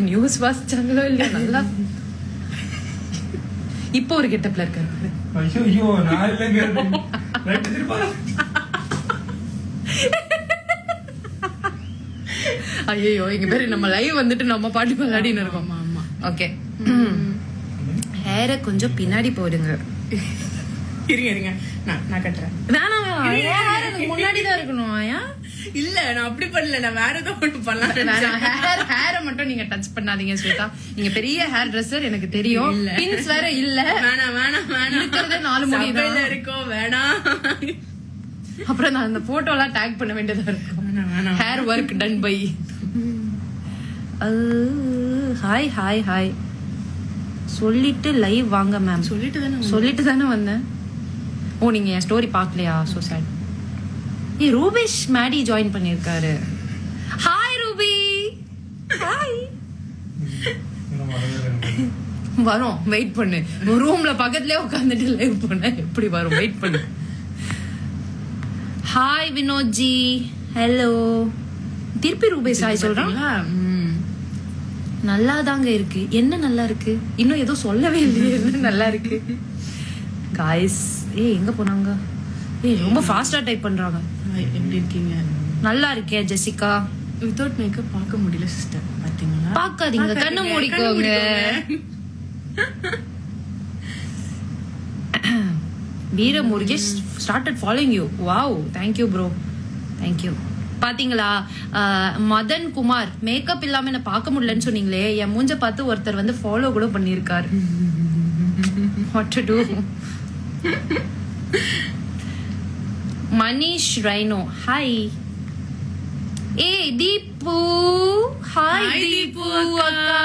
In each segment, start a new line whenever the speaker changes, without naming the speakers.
News வாசிச்சாங்களோ இல்லையா நல்லா இப்போ ஒரு கெட்டப்ல இருக்காரு. ஐயோ இங்க பேரு நம்ம லைவ் வந்துட்டு நம்ம பாட்டு விளையாடின்னு இருக்கோம். ஓகே ஹேரை கொஞ்சம் பின்னாடி போடுங்க.
இருங்க நான் கட்டுறேன்.
வேணாம் முன்னாடிதான் இருக்கணும்.
இல்ல நான் அப்படி பண்ணல, நான் வேற ஏதோ ஒண்ணு பண்ணலாம்.
ஹேரை மட்டும் நீங்க டச் பண்ணாதீங்க ஸ்வேதா. நீங்க பெரிய ஹேர் ட்ரெஸ்ஸர் எனக்கு தெரியும். பின்ஸ் வேற இல்ல.
வேணாம்
இருக்கிறதே 4 முடியல
இருக்கும். வேணாம்.
அப்புறம் நான் அந்த போட்டோ எல்லாம் டேக் பண்ண வேண்டியதா இருக்கும். Hair work done bye. Hi hi hi சொல்லிட்டு லைவ் வாங்க மேம். சொல்லிட்டு தானே வந்தேன். ஓ நீங்க என் ஸ்டோரி பாக்கலையா? So sad. Rupesh Maddy join பண்ணிருக்காரு. Hi Ruby. ஹாய். வரும் வெயிட் பண்ணு. ரூம்ல பக்கத்துலயே உட்காந்துட்டு லைவ் பண்ண எப்படி வரும்? வெயிட் பண்ணு. ஹாய் வினோத் ஜி. ஹலோ. திருப்பி ரூபேஷ் ஹாய் சொல்றான். நல்லா தாங்க இருக்கு. என்ன நல்லா இருக்கு? இன்னும் ஏதோ சொல்லவே இல்லையே. என்ன நல்லா இருக்கு காய்ஸ்? எங்க போனாங்க? ரொம்ப ஃபாஸ்டா டைப் பண்றாங்க.
எப்படி இருக்கீங்க?
நல்லா இருக்கேன் ஜெசிகா.
வித்அவுட் மேக்கப் பார்க்க முடியல சிஸ்டர். பாத்தீங்களா?
பாக்காதீங்க, கண்ணு மூடிக்கோங்க. வீர Murugesh started following you. Wow, thank you bro. Thank you. பாத்தீங்களா மதன் குமார் மேக்கப் இல்லாம என்ன பார்க்க முடியலன்னு சொன்னீங்களே, என் மூஞ்ச பார்த்து ஒருத்தர் வந்து ஃபாலோ கூட பண்ணிருக்காரு. What to do? Manish rhino hi. Deepu hi. Deepu அக்கா.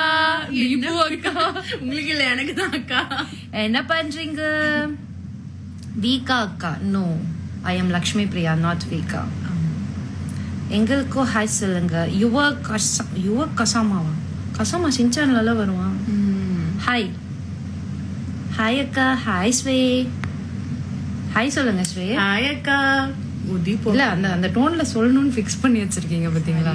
தீபு அக்கா
உங்களுக்கு இல்ல எனக்கு தான் அக்கா.
என்ன பண்றீங்க? வீகா அக்கா. No, I am Lakshmi Priya, not வீகா. எங்களுக்கும் ஹாய் சொல்லுங்க. யுவ கசாமாவா? கசாமா சின்சான்ல வருவான். ஹாய் ஹாய் அக்கா. ஹாய் ஸ்வே. ஹாய் சொல்லுங்க ஸ்வே.
ஹாய் அக்கா.
இல்ல அந்த டோன்ல சொல்லணும்னு ஃபிக்ஸ் பண்ணி வச்சிருக்கீங்க பாத்தீங்களா?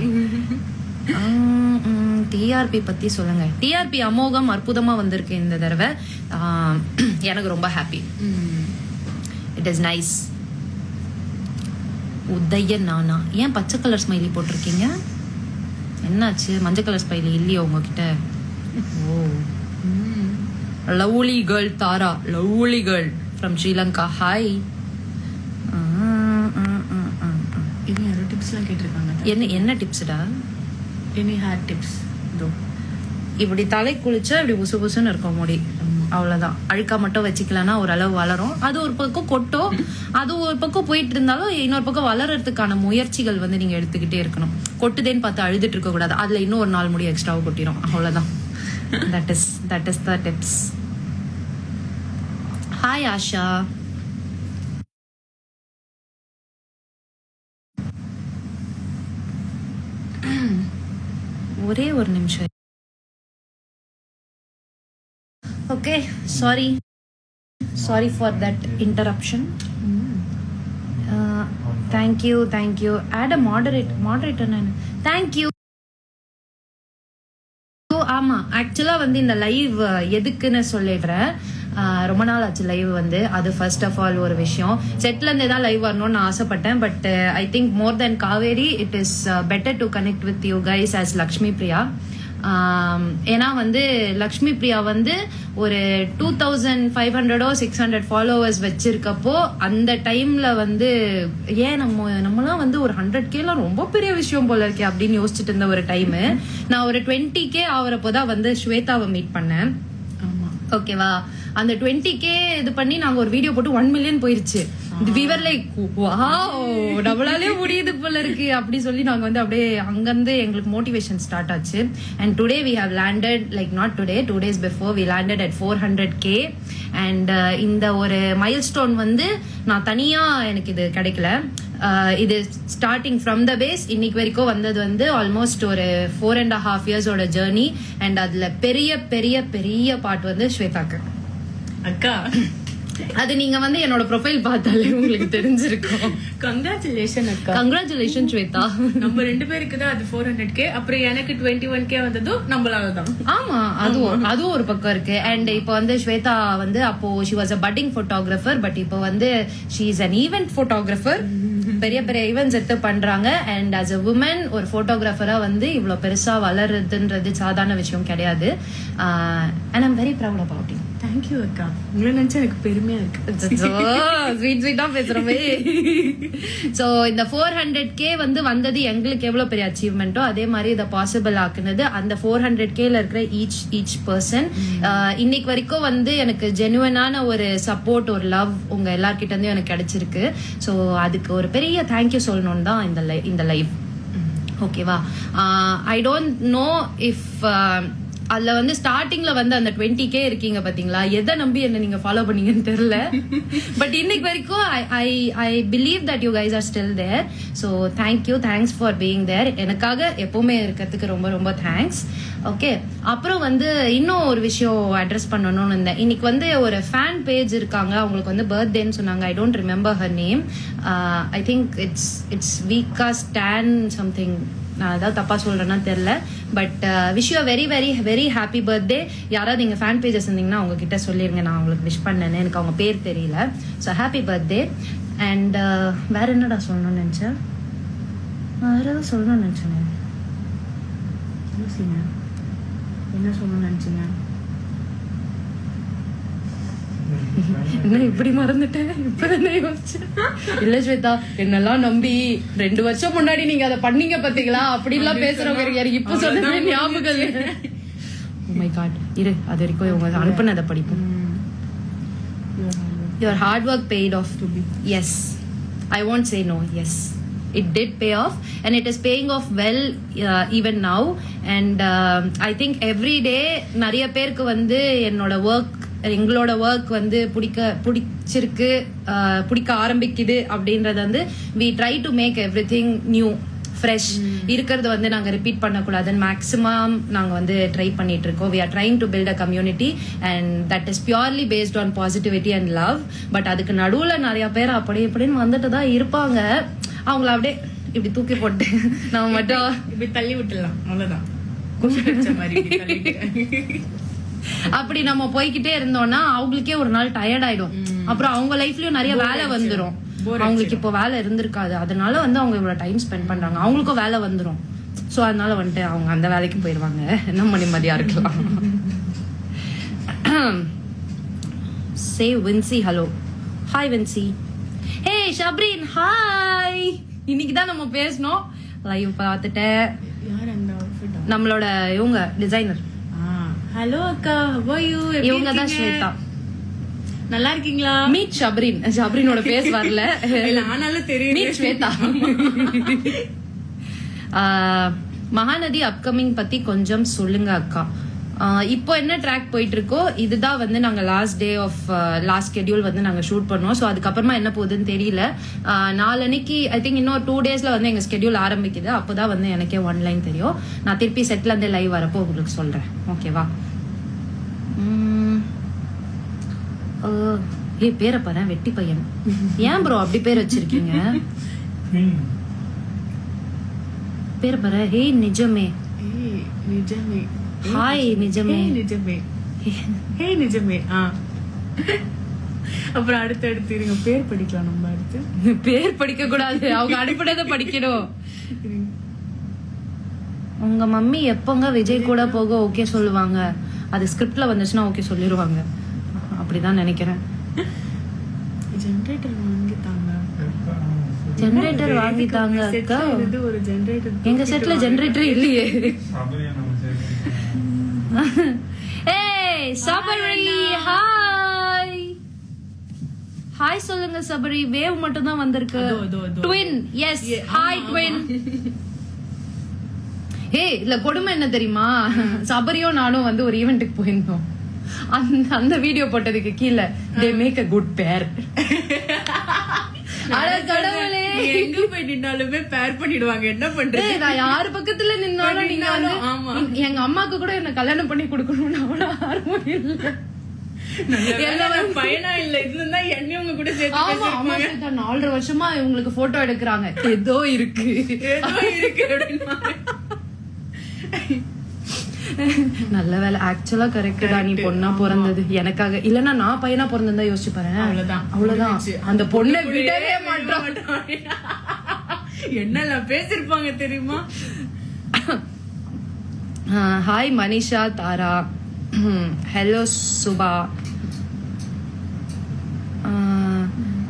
டிஆர்பி பத்தி சொல்லுங்க. டிஆர்பி அமோகம் அற்புதமா வந்திருக்கு இந்த தடவை. எனக்கு ரொம்ப ஹாப்பி. It is nice. உதய நானா ஏன் பச்சை கலர் ஸ்மைலி போட்டிருக்கீங்க? என்னாச்சு? மஞ்சள் கலர் ஸ்மைலி இல்லையோ உங்ககிட்ட? Oh lovely girl Tara. Lovely girl from Sri Lanka. Hi.
இனி யாரோ டிப்ஸ்லாம் கேட்டிருக்காங்க.
என்ன டிப்ஸ்டா?
Any hair tips?
இப்படி தலை குளிச்சா இப்படி புசு புசுன்னு இருக்கும் முடி. அவ்வளவுதான். அழுக்கா மட்டும் வச்சுக்கலன்னா ஓரளவு வளரும். அது ஒரு பக்கம் கொட்டும். அது ஒரு பக்கம் போயிட்டு இருந்தாலும் இன்னொரு பக்கம் வளர்றதுக்கான முயற்சிகள் வந்து நீங்க எடுத்துக்கிட்டே இருக்கணும். கொட்டுதேன்னு பார்த்து அழுதுட்டு இருக்க கூடாது. அதுல இன்னும் ஒரு 4 முடி எக்ஸ்ட்ராவும் கொட்டிடும். அவ்வளவுதான். That is the tips. Hi Asha. ஒரே ஒரு நிமிஷம். Okay, sorry for that interruption. Thank you. Add a moderator. Thank you. ஆமா, ஆக்சுவலா வந்து இந்த லைவ் எதுக்குன்னு சொல்லிடுறேன். ரொம்ப நாள் ஆச்சு லைவ் வந்து. அது ஃபர்ஸ்ட் ஆஃப் ஆல் ஒரு விஷயம். செட்ல இருந்தே தான் லைவ் வரணும்னு நான் ஆசைப்பட்டேன். But I think more then Kaveri it is better to connect with you guys as Lakshmi Priya. ஏன்னா வந்து லக்ஷ்மி பிரியா வந்து ஒரு 2500 or 600 ஃபாலோவர்ஸ் வச்சிருக்கப்போ அந்த டைம்ல வந்து ஏன் நம்மலாம் வந்து ஒரு 100K ரொம்ப பெரிய விஷயம் போல இருக்கே அப்படின்னு யோசிச்சுட்டு இருந்த ஒரு டைம். நான் ஒரு 20K ஆகிறப்போதான் வந்து ஸ்வேதாவை மீட் பண்ணேன். ஓகேவா? அந்த 20K இது பண்ணி நாங்க ஒரு வீடியோ போட்டு 1 million போயிருச்சு. We were like, wow, நம்மளாலே முடியுது போல இருக்கு அப்படி சொல்லி நாங்க வந்து அப்படியே அங்கிருந்து எங்களுக்கு மோட்டிவேஷன் ஸ்டார்ட் ஆச்சு. And today we have landed, like not today, 2 days before we landed at 400K. And இந்த ஒரு மைல்ஸ்டோன் வந்து நான் தனியா எனக்கு இது கிடைக்கல. இது ஸ்டார்டிங் ஃப்ரம் த பேஸ் இன்னைக்கு வரைக்கும் வந்தது வந்து ஆல்மோஸ்ட் ஒரு 4.5 yearsோட ஜேர்னி. அண்ட் அதுல பெரிய பெரிய பெரிய பார்ட் வந்து ஸ்வேதாக்கு.
அக்கா
அது நீங்க வந்து என்னோட ப்ரொஃபைல் பார்த்தாலே உங்களுக்கு தெரிஞ்சிருக்கும்.
கங்க்ராச்சுலேஷன் அக்கா.
கங்க்ராச்சுலேஷன் ஸ்வேதா.
நம்ம 2 பேருக்கு தான் அது 400K, அப்புறம் எனக்கு 21K வந்ததும் நம்மளாலதான்.
ஆமா, அதுவும் ஒரு பக்கம் இருக்கு. அண்ட் இப்போ வந்து ஸ்வேதா வந்து அப்போ she was a budding photographer, but இப்போ வந்து she is an event photographer. பெரிய பெரிய ஈவென்ட்ஸ் எடுத்து பண்றாங்க. அண்ட் as a woman ஒரு போட்டோகிராஃபரா வந்து இவ்வளவு பெருசா வளருதுன்றது சாதாரண விஷயம் கிடையாது. and I'm very proud about it.
Thank you அக்கா. உங்களை நினைச்சா எனக்கு பெருமையா இருக்கு.
ஸ்வீட்டா பேசுறமே. சோ இந்த 400K வந்து வந்தது எங்களுக்கு எவ்வளவு பெரிய அச்சீவ்மெண்ட்டோ அதே மாதிரி இதை பாசிபிள் ஆக்குனது அந்த 400Kல இருக்கிற ஈச் பர்சன். இன்னைக்கு வரைக்கும் வந்து எனக்கு ஜெனுவனான ஒரு சப்போர்ட், ஒரு லவ் உங்க எல்லார்கிட்ட இருந்தும் எனக்கு கிடைச்சிருக்கு. சோ அதுக்கு ஒரு பெரிய தேங்க்யூ சொல்லணும்னு தான் இந்த லைவ். ஓகேவா? ஐ டோன்ட் நோ இஃப் அதுல வந்து ஸ்டார்டிங்ல வந்து அந்த 20K இருக்கீங்க பாத்தீங்களா, எதை நம்பி என்ன நீங்க ஃபாலோ பண்ணீங்கன்னு தெரியல. பட் இன்னைக்கு வரைக்கும் I believe that you guys are still there. So thanks for being there. எனக்காக எப்பவுமே இருக்கிறதுக்கு ரொம்ப ரொம்ப தேங்க்ஸ். ஓகே, அப்புறம் வந்து இன்னும் ஒரு விஷயம் அட்ரஸ் பண்ணணும்னு இருந்தேன். இன்னைக்கு வந்து ஒரு ஃபேன் பேஜ் இருக்காங்க, அவங்களுக்கு வந்து பர்த்டேன்னு சொன்னாங்க. I don't remember her name. I think it's வீக்கா ஸ்டான் சம்திங். நான் ஏதாவது தப்பா சொல்றேன்னா தெரியல. But wish you very very very happy birthday. யாராவது நீங்க ஃபேன் பேஜஸ் இருந்தீங்கன்னா அவங்க கிட்ட சொல்லிருங்க நான் உங்களுக்கு விஷ் பண்ணேன்னு. எனக்கு அவங்க பேர் தெரியல. So happy birthday. அண்ட் வேற என்னடா சொல்லணும்னு நினைச்சேன், வேற ஏதாவது சொல்லணும்னு நினைச்சேன்.
என்ன சொல்லணும்னு நினைச்சீங்க?
என்ன இப்படி மறந்துட்டேன், இப்பதானே யோசிச்சேன். இல்ல ஸ்வேதா, என்னெல்லாம் நம்பி 2 வருஷம் முன்னாடி நீங்க அதை பண்ணீங்க பாத்தீங்களா, அப்படி எல்லாம் பேசுறவங்க இப்ப சொல்லுங்க ஞாபகம். Oh my God, இரு அது வரைக்கும் இவங்க அனுப்புனதை படிப்போம். Your hard work paid off to me. Yes, I won't say no. Yes, it did pay off and it is paying off well even now. And I think every day நிறைய பேருக்கு வந்து எங்களோட work வந்து பிடிச்சிருக்கு, பிடிக்க ஆரம்பிக்குது அப்படின்றது வந்து we try to make everything new, fresh. இருக்கிறது வந்து நாங்க ரிப்பீட் பண்ணக்கூடாதுன்னு மேக்ஸிமம் நாங்க வந்து ட்ரை பண்ணிட்டு இருக்கோம். we are trying to build a community and that is purely based on positivity and love. But அதுக்கு நடுவுல நிறைய பேர் அப்படி இப்படின்னு வந்துட்டு தான் இருப்பாங்க. அவங்கள அப்படியே இப்படி தூக்கி போட்டு நம்ம மட்டும்
இப்படி தள்ளி விட்டுலாம், அவ்வளவுதான்.
அப்படி நம்ம போய்கிட்டே இருந்தோம்னா அவங்களுக்கே ஒரு நாள் டயர்ட் ஆயிடும். அப்புறம் அவங்க லைஃப்லயும் நிறைய வேலை வந்துரும். அவங்களுக்கு இப்போ வேலை இருந்திருக்காது, அதனால வந்து அவங்க இவ்வளவு டைம் ஸ்பெண்ட் பண்றாங்க. அவங்களுக்கும் வேலை வந்துரும். சோ அதனால வந்துட்டு அவங்க அந்த வேலைக்கு போயிருவாங்க, நம்ம நிம்மதியா இருக்கலாம். Say Vinci hello. Hi Vinci. Hey Shabrin hi. இன்னைக்குதான் நம்ம பேசணும். லைவ் பார்த்துட்டேன். நம்மளோட இவங்க டிசைனர்.
ஹலோ அக்கா, how are you?
இவங்க தான் ஸ்வேதா.
நல்லா இருக்கீங்களா?
மீட் ஷப்ரின். ஷப்ரினோட பேஸ் வரல,
ஆனாலும் தெரியும்.
மீட் ஸ்வேதா. மகாநதி அப்கமிங் பத்தி கொஞ்சம் சொல்லுங்க அக்கா. இப்போ என்ன ட்ராக் போயிட்டு இருக்கோ இதுதான் வந்து நாங்க லாஸ்ட் ஷெட்யூல் வந்து நாங்க ஷூட் பண்ணோம். ஸோ அதுக்கப்புறமா என்ன போகுதுன்னு தெரியல. நாளன்னைக்கு ஐ திங்க் இன்னும் 2 daysல வந்து எங்க ஷெட்யூல் ஆரம்பிக்குது. அப்போதான் வந்து எனக்கே ஒன்லைன் தெரியும். நான் திருப்பி செட்ல இருந்து லைவ் வரப்போ உங்களுக்கு சொல்றேன். ஓகேவா? பேரை பாரு, வெட்டி பையன். ஏன் ப்ரோ அப்படி பேர் வச்சிருக்கீங்க? பேரை பாரு. ஹே நிஜமே.
நிஜமே.
ஹாய் நிஜமே.
நிஜமே. ஹே நிஜமே. அப்புறம் அடுத்து இருங்க, பேர் படிக்கலாம். நம்ம அடுத்து
பேர் படிக்க கூடாது, அவங்க அனுப்பினதை படிக்கணும். உங்க மம்மி எப்பங்க விஜய் கூட போக ஓகே சொல்லுவாங்க? அது ஸ்கிரிப்ட்ல வந்துச்சுன்னா ஓகே சொல்லிடுவாங்க, அப்படிதான் நினைக்கிறேன். ஜெனரேட்டர் வாங்கிட்டாங்க அக்கா. எங்க செட்ல ஜெனரேட்டர் இல்லையே. ஏய் சபரி ஹாய். ஹாய் சொல்லுங்க சபரி. வேவ் மட்டும் தான் வந்திருக்கு. ட்வின். Yes hi twin. ஏய் இல்ல கொடுமை என்ன தெரியுமா, சபரியும் நானும் வந்து ஒரு ஈவென்ட்டுக்கு போயிருந்தோம். அந்த வீடியோ போட்டதுக்கு கீழே they make a good pair. கடவுளே,
எங்க போய் நின்னாலுமே பேர் பண்ணிடுவாங்க. என்ன பண்றது?
நான் யாரு பக்கத்துல நின்னாலும் நீங்க வந்து எங்க அம்மாக்கு கூட என்ன கல்யாணம் பண்ணி கொடுக்கணும்னு அவ்வளவு ஆர்வம் இல்ல.
பையனா இல்ல இதுதான் என்னையும் உங்க கூட சேர்த்து
ஆமா ஆமா ஸ்வேதா 4.5 வருஷமா இவங்களுக்கு போட்டோ எடுக்கிறாங்க. ஏதோ இருக்கு
அப்படின்னா
நல்ல வேலை. ஆக்சுவலா கரெக்ட் தான், நீ பொண்ணா பிறந்தது எனக்காக. இல்லன்னா நான் பையனா பிறந்திருந்தா யோசிச்சு பாரு. அவ்வளவுதான் அந்த பொண்ணை விடவே மாட்டோம்.
என்னெல்லாம் பேசிருப்பாங்க தெரியுமா.
Hi Manisha Tara, hello Subha.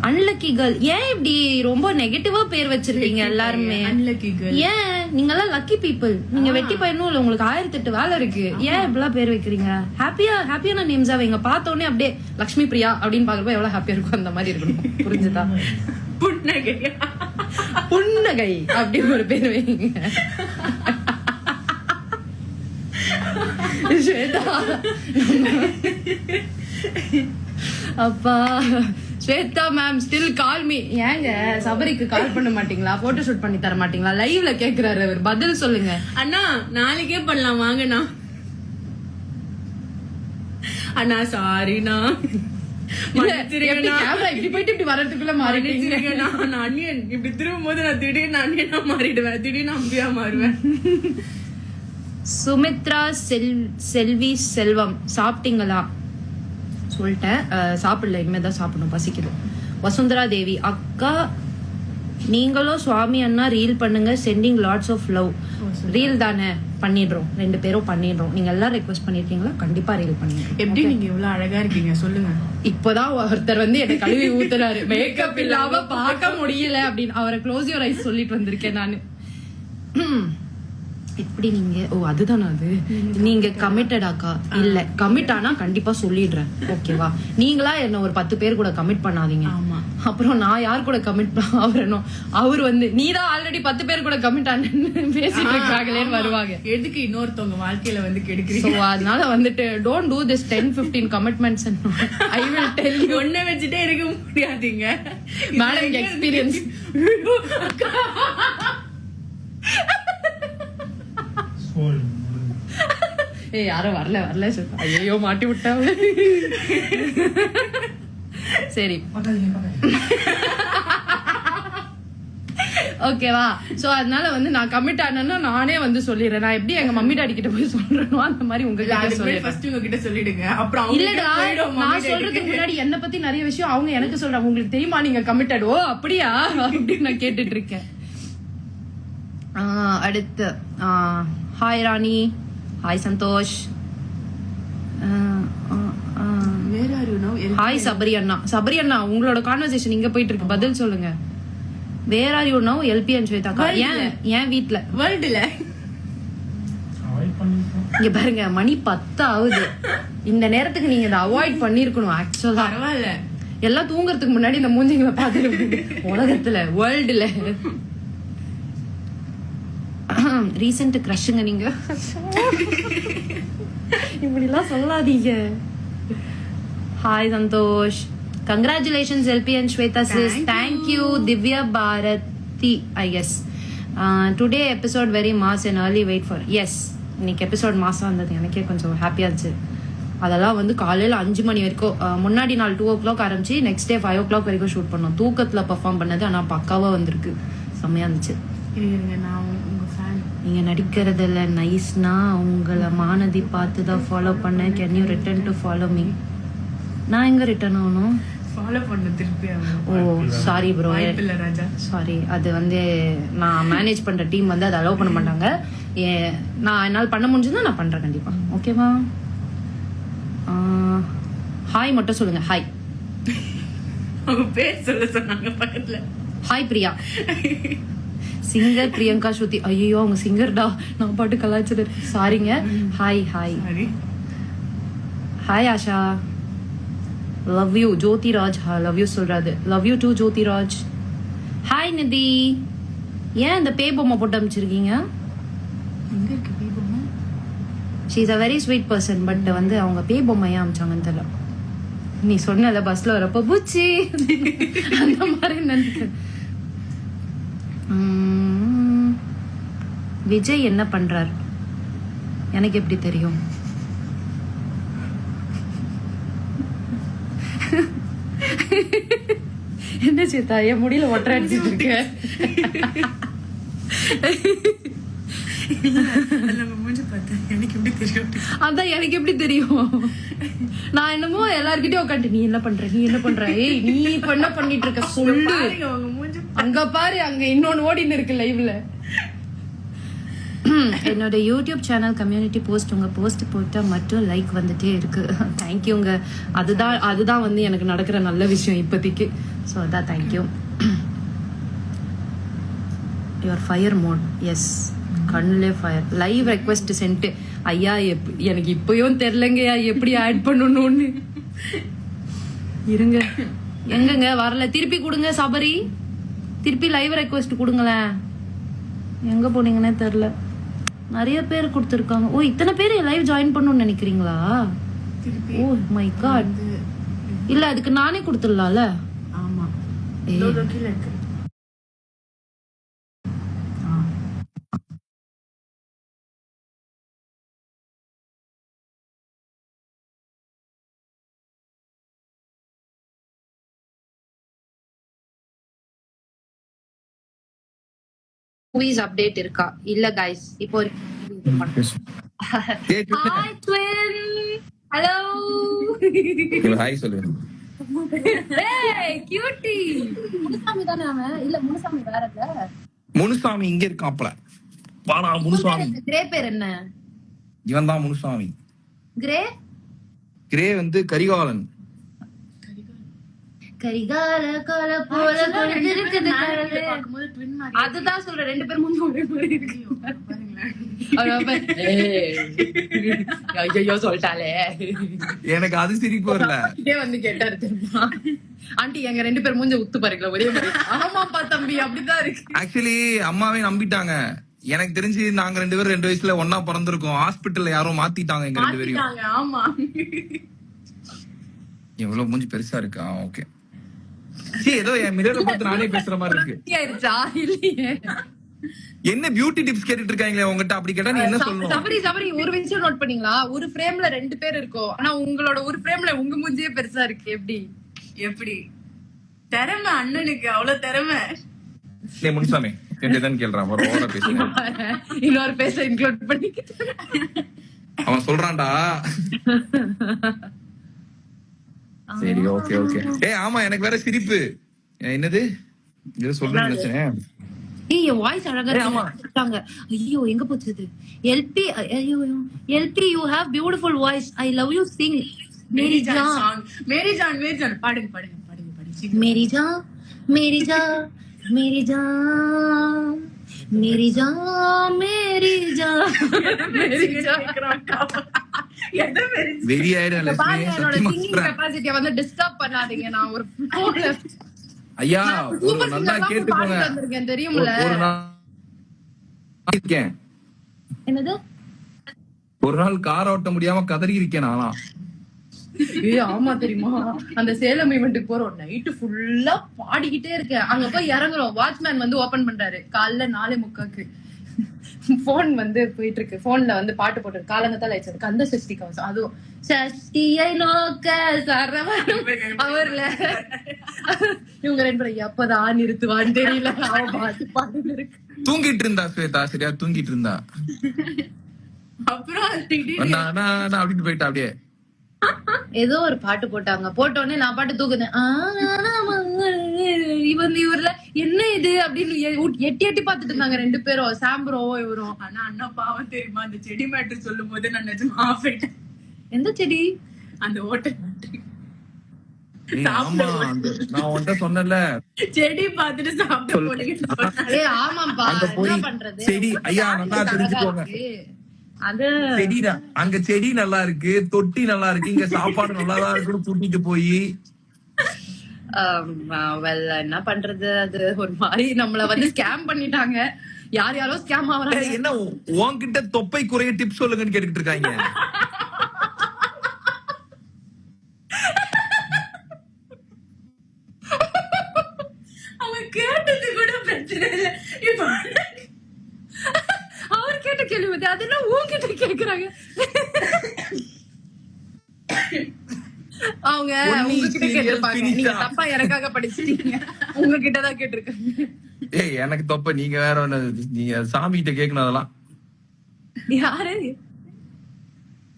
Unlucky girl. ஏன் இப்படி ரொம்ப நெகட்டிவா பேர் வச்சிருக்கீங்க எல்லாருமே?
Unlucky girl.
ஏன் நீங்க எல்லாம் லக்கி பீப்புள். நீங்க வெட்டி பையனும் இல்ல, உங்களுக்கு 1008 வேலை இருக்கு. ஏன் இப்படிலாம் பேர் வைக்கிறீங்க? ஹாப்பியான நேம்ஸா வைங்க. பார்த்த உடனே அப்படியே லக்ஷ்மி பிரியா அப்படின்னு பாக்குறப்ப எவ்வளவு ஹாப்பியா இருக்கும் அந்த மாதிரி இருக்கணும். புரிஞ்சுதா?
புன்னகை
புன்னகை அப்படி ஒரு பேர் வைங்க. ஸ்வேதா அப்பா Swetha ma'am still call me. ஏங்க சபரிக்கு கால் பண்ண மாட்டீங்களா? போட்டோ ஷூட் பண்ணி தர மாட்டீங்களா? லைவ்ல கேக்குறாரு அவர், பதில் சொல்லுங்க.
அண்ணா நாளைக்கே பண்ணலாம் வாங்கண்ணா. அண்ணா சாரிண்ணா,
இப்படி போயிட்டு இப்படி வர்றதுக்குள்ள மாறிட்டீங்க.
நான் அண்ணியன் இப்படி திரும்பும் போது நான் திடீர்னு அண்ணியனா மாறிடுவேன், திடீர்னு அம்பியா மாறுவேன்.
சுமித்ரா செல்வி செல்வம் சாப்பிட்டீங்களா? சொல்லிட்டேன், சாப்பிடல, இனிமேதான் சாப்பிடணும், பசிக்குது. வசுந்தரா தேவி அக்கா நீங்களும் சுவாமி அண்ணா ரீல் பண்ணுங்க, sending lots of love. Reel தானே பண்ணிடுறோம், 2 பேரும் பண்ணிடுறோம். நீங்க எல்லாம் ரெக்வெஸ்ட் பண்ணிருக்கீங்களா? கண்டிப்பா ரீல் பண்ணிடுறோம்.
எப்படி நீங்க இவ்வளவு அழகா இருக்கீங்க சொல்லுங்க.
இப்பதான் ஒருத்தர் வந்து என்ன கழுவி ஊத்துறாரு, மேக்கப் இல்லாம பார்க்க முடியல அப்படின்னு. அவரை க்ளோஸ் யுவர் ஐஸ் சொல்லிட்டு வந்திருக்கேன் நானு. எப்படி நீங்க அதுதானா அது? நீங்க கமிட்டடாக்கா? இல்ல, கமிட் ஆனா கண்டிப்பா சொல்லிடுறேன், ஓகேவா? நீங்களா என்ன ஒரு 10 பேர் கூட கமிட் பண்ணாதீங்க. அப்புறம் நான் யார் கூட கமிட் ஆவறனோ அவர் வந்து நீதான் ஆல்ரெடி 10 பேர் கூட கமிட் ஆனேன்னு பேசிட்டு இருக்காங்களேன்னு வருவாங்க.
எதுக்கு இன்னொருத்தவங்க வாழ்க்கையில வந்து கெடுக்கிறீங்க?
அதனால வந்துட்டு don't do this 10-15 commitments. I will tell you.
ஒண்ணு வச்சுட்டே இருக்க முடியாதீங்க
மேடம், எக்ஸ்பீரியன்ஸ். ஏய் யாரும் வரல ஐயோ மாட்டி விட்டாங்க. சரி ஓகேவா? சோ அதனால வந்து நான் கமிட் ஆனேன்னா நானே வந்து சொல்லிடுறேன். நான் எப்படி எங்க மம்மி டாடி கிட்ட போய் சொல்றேனோ அந்த மாதிரி
உங்ககிட்ட சொல்லிடுங்க. அப்புறம்
இல்லடா, நான் சொல்றதுக்கு முன்னாடி என்ன பத்தி நிறைய விஷயம் அவங்க எனக்கு சொல்றாங்க. உங்களுக்கு தெரியுமா நீங்க கமிட்டட்? ஓ அப்படியா அப்படின்னு நான் கேட்டுட்டு இருக்கேன். அடுத்து hi Rani, hi Santosh, hi Sabari அண்ணா. சபரி அண்ணா உங்களோட கான்வர்சேஷன் இங்க போயிட்டு இருக்கு, பதில் சொல்லுங்க. Where are you now? LP and Swetha. ஏன் வீட்ல
வேர்ல்டுல
இங்க பாருங்க, மணி 10 ஆகுது. இந்த நேரத்துக்கு நீங்க இதை அவாய்ட் பண்ணிருக்கணும். ஆக்சுவலா
பரவாயில்ல,
எல்லாம் தூங்குறதுக்கு முன்னாடி இந்த மூஞ்சிங்களை பாத்துட்டு உலகத்துல வேர்ல்டுல ரீசெண்ட் கிரஷ்ங்க. நீங்க இப்படி எல்லாம் சொல்லாதீங்க. Hi Santosh, congratulations LP and Swetha sis. Thank you Divya Bharathi. I yes today episode very mass and early wait for. Yes, இன்னைக்கு எபிசோட் மாசம் வந்தது, எனக்கே கொஞ்சம் ஹாப்பியா இருந்துச்சு. அதெல்லாம் வந்து காலையில 5 மணி வரைக்கும், முன்னாடி நாள் 2 o'clock ஆரம்பிச்சு நெக்ஸ்ட் டே 5 o'clock வரைக்கும் ஷூட் பண்ணோம். தூக்கத்துல பெர்ஃபார்ம் பண்ணது, ஆனா பக்காவா வந்திருக்கு, செம்மையா இருந்துச்சு. நீங்க நடிக்கிறதுல நைஸ்னா உங்களை மானதி பார்த்து தான் ஃபாலோ பண்ண. Can you return to follow me? நான் எங்க ரிட்டர்ன் ஆகணும்?
ஃபாலோ பண்ண திருப்பி.
ஓ சாரி ப்ரோ,
ராஜா
சாரி. அது வந்து நான் மேனேஜ் பண்ற டீம் வந்து அதை அலோவ் பண்ண மாட்டாங்க. நான் என்னால் பண்ண முடிஞ்சதுன்னா நான் பண்றேன் கண்டிப்பா, ஓகேவா? ஹாய் மட்டும் சொல்லுங்க. ஹாய்.
அவங்க பேர் சொல்ல சொன்னாங்க பக்கத்துல.
ஹாய் பிரியா. சிங்கர் பிரியங்கா ஸ்ருதி. ஐயோ அவங்க சிங்கர்டா, நான் பாட்டு கலாய்ச்சது, சாரிங்க. Hi hi hi Asha. Love you Jothiraj. Love you சொல்றாரு. Love you too Jothiraj. Hi Nidhi. ஏன் இந்த பே பொம்மை போட்டு அமைச்சிருக்கீங்க? She is a very sweet person. But வந்து அவங்க பே பொம்மை ஏன் அமைச்சாங்கன்னு தெரியல. நீ சொன்ன பஸ்ல வரப்ப பூச்சி அந்த மாதிரி நினைக்கிறேன். விஜய் என்ன பண்றார் எனக்கு எப்படி தெரியும்? என்ன சேத்தா என் முடியல ஒற்றை அடிச்சிட்டு இருக்க? அதான் எனக்கு எப்படி தெரியும்? நான் என்னமோ எல்லார்கிட்டயும் உட்காந்து நீ என்ன பண்ற ஏய் நீ இப்ப என்ன பண்ணிட்டு இருக்க சொல்லு. அங்க பாரு, அங்க இன்னொன்னு ஓடின்னு இருக்கு லைவ்ல. என்னோட யூடியூப் சேனல் கம்யூனிட்டி போஸ்ட் உங்க போஸ்ட் போட்டா மட்டும் லைக் வந்துட்டே இருக்கு. தேங்க்யூங்க. அதுதான் வந்து எனக்கு நடக்கிற நல்ல விஷயம் இப்போதைக்கு. ஸோ அதான் thank you. Your fire mode. Yes, கண்ணுலே ஃபயர். Live request sent. ஐயா எனக்கு இப்பயும் தெரிலங்கய்யா எப்படி ஆட் பண்ணணும்னு. இருங்க, எங்கங்க வரல, திருப்பி கொடுங்க சபரி, திருப்பி லைவ் ரெக்வெஸ்ட் கொடுங்களேன். எங்க போனீங்கன்னே தெரியல. நிறைய பேர் கொடுத்துருக்காங்க. ஓ, இத்தனை பேர் லைவ் ஜாயின் பண்ணணும்னு நினைக்கிறீங்களா? Oh my God. இல்ல அதுக்கு நானே கொடுத்துடலாம்ல.
ஆமா,
மூவிஸ் அப்டேட் இருக்கா? இல்ல गाइस, இப்போ ஹாய் ட்வின். ஹலோ
ஹாய் சொல்லு.
ஏய் கியூட்டி. முனுசாமி தானே அவன்? இல்ல முனுசாமி வேற இல்ல.
முனுசாமி இங்க இருக்காப்ல. வாடா முனுசாமி.
கிரே பேர் என்ன?
இவன் தான் முனுசாமி.
கிரே
வந்து கரிகாலன்.
கரிகால கால போல இருக்குது கடலே. அதுதான் சொல்ற, ரெண்டு பேரும் முன்ன ஒரே மாதிரி இருக்கு. ஐயோ சொல்லிட்டாலே.
எனக்கு அது சிரிப்பு வரல.
இதே வந்து கேட்டாரு தெரியுமா, ஆண்டி எங்க ரெண்டு பேரும் மூஞ்ச உத்து பாருங்களா ஒரே மாதிரி. ஆமாப்பா தம்பி, அப்படிதான் இருக்கு.
ஆக்சுவலி அம்மாவே நம்பிட்டாங்க. எனக்கு தெரிஞ்சு நாங்க 2 பேரும் 2 வயசுல ஒன்னா பிறந்திருக்கோம். ஹாஸ்பிட்டல்ல யாரோ மாத்திட்டாங்க எங்க 2 பேரையும்.
ஆமா,
எவ்வளவு மூஞ்சி பெருசா இருக்கா? ஓகே, ஏதோ என் மிரரை பார்த்து நானே பேசுற மாதிரி இருக்கு. என்ன பியூட்டி டிப்ஸ் கேட்டுட்டு இருக்காங்களே உங்ககிட்ட? அப்படி கேட்டா நீ என்ன சொல்லணும்?
சபரி ஒரு விஷயம் நோட் பண்ணீங்களா? ஒரு ஃப்ரேம்ல 2 பேர் இருக்கோம், ஆனா உங்களோட ஒரு ஃப்ரேம்ல உங்க மூஞ்சியே பெருசா இருக்கு.
எப்படி திறமை அண்ணனுக்கு? அவ்வளவு திறமை.
முனுசாமி என்னதான் கேள்றான், ஒரு ஓர பேசுங்க.
இன்னொரு பேச இன்க்ளூட் பண்ணிக்கிட்டு
அவன் சொல்றான்டா. சரி, ஓகே. ஆமா, எனக்கு வேற சிரிப்பு. என்னது இது சொல்றேன்னு நினைச்சேன்.
ஏய் என் வாய்ஸ் அழகா இருக்காங்க. ஐயோ எங்க போச்சு? எல்பி. ஐயோ LP, you have beautiful voice. I love you. Sing Meri Jaan.
Meri Jaan பாடுங்க.
மேரி ஜான், மேரி ஜான், மேரி ஜான், மேரி ஜான், மேரி ஜான், மேரி ஜான்.
வெரி ஆயிடும்.
என்னோட சிங்கிங் கெபாசிட்டியை வந்து டிஸ்டர்ப் பண்ணாதீங்க. நான் ஒரு ஃப்ளோல
ஐயா ஒரு நல்லா கேட்டுக்கோங்க.
தெரியும்ல
ஒரு நாள் இருக்கேன்.
என்னது?
ஒரு நாள் கார் ஓட்ட முடியாம கதறி இருக்கேன் நானா.
ஆமா தெரியுமா, அந்த சேலம் ஈவென்ட்டுக்கு போறோம், நைட்டு ஃபுல்லா பாடிக்கிட்டே இருக்கேன். அங்க போய் இறங்குறோம், வாட்ச்மேன் வந்து ஓபன் பண்றாரு காலைல 4:45. போன் வந்து போயிட்டு இருக்கு, போன்ல வந்து பாட்டு போட்டு காலங்கத்தால ஆயிடுச்சு. கந்த சஷ்டி கவசம், அதுவும் சஷ்டியை நோக்க சரவணம் அவர்ல. இவங்க 2 பேரும் எப்பதான் நிறுத்துவான்னு தெரியல. பாட்டு பாட்டு இருக்கு.
தூங்கிட்டு இருந்தா ஸ்வேதா, சரியா தூங்கிட்டு இருந்தா.
அப்புறம்
அப்படின்னு போயிட்டா. அப்படியே
ஏதோ ஒரு பாட்டு போட்டாங்க, போட்ட உடனே நான் பாட்டு தூக்குனேன். இவர்ல என்ன இது அப்படின்னு எட்டி பாத்துட்டு இருந்தாங்க 2 பேரும், சாம்பரோவும் இவரும்.
ஆனா அண்ணா பாவம் தெரியுமா, அந்த செடி மேட்டர் சொல்லும் போது நான் நிஜமா ஆஃப் ஆயிட்டேன்.
எந்த செடி?
அந்த ஓட்டல் மேட்டர்.
ஆமா, நான் உன்கிட்ட சொன்னல,
செடி பாத்துட்டு சாப்பிட போனீங்க.
ஆமாப்பா, என்ன பண்றது?
செடி ஐயா நல்லா தெரிஞ்சுக்கோங்க.
அது
செடிடா, அங்க செடி நல்லா இருக்கு, தொட்டி நல்லா இருக்கு, இங்க சாப்பாடு நல்லாதான் இருக்குன்னு கூட்டிட்டு போய்
என்ன பண்றது? அது ஒரு மாதிரி நம்மள வந்து ஸ்கேம் பண்ணிட்டாங்க. யாரோ ஸ்கேம் ஆவறாங்க.
என்ன உன்கிட்ட தொப்பை குறைய டிப்ஸ் சொல்லுங்கன்னு கேட்டுட்டு இருக்காங்க.
அவன் கேட்டது கூட பிரச்சனை இல்லை. இப்ப
அவர் கேட்ட கேள்வி அதெல்லாம் உன்கிட்ட கேக்குறாங்க. அவங்க
Only
உங்ககிட்ட
serial
கேட்டிருப்பாங்க.
finisher.
நீங்க தப்பா எனக்காக படிச்சிட்டீங்க. உங்ககிட்ட தான் கேட்டிருக்காங்க.
ஏய் எனக்கு தொப்ப நீங்க வேற ஒண்ணு நீங்க சாமி கிட்ட கேட்கணும் அதெல்லாம்.
யாரு?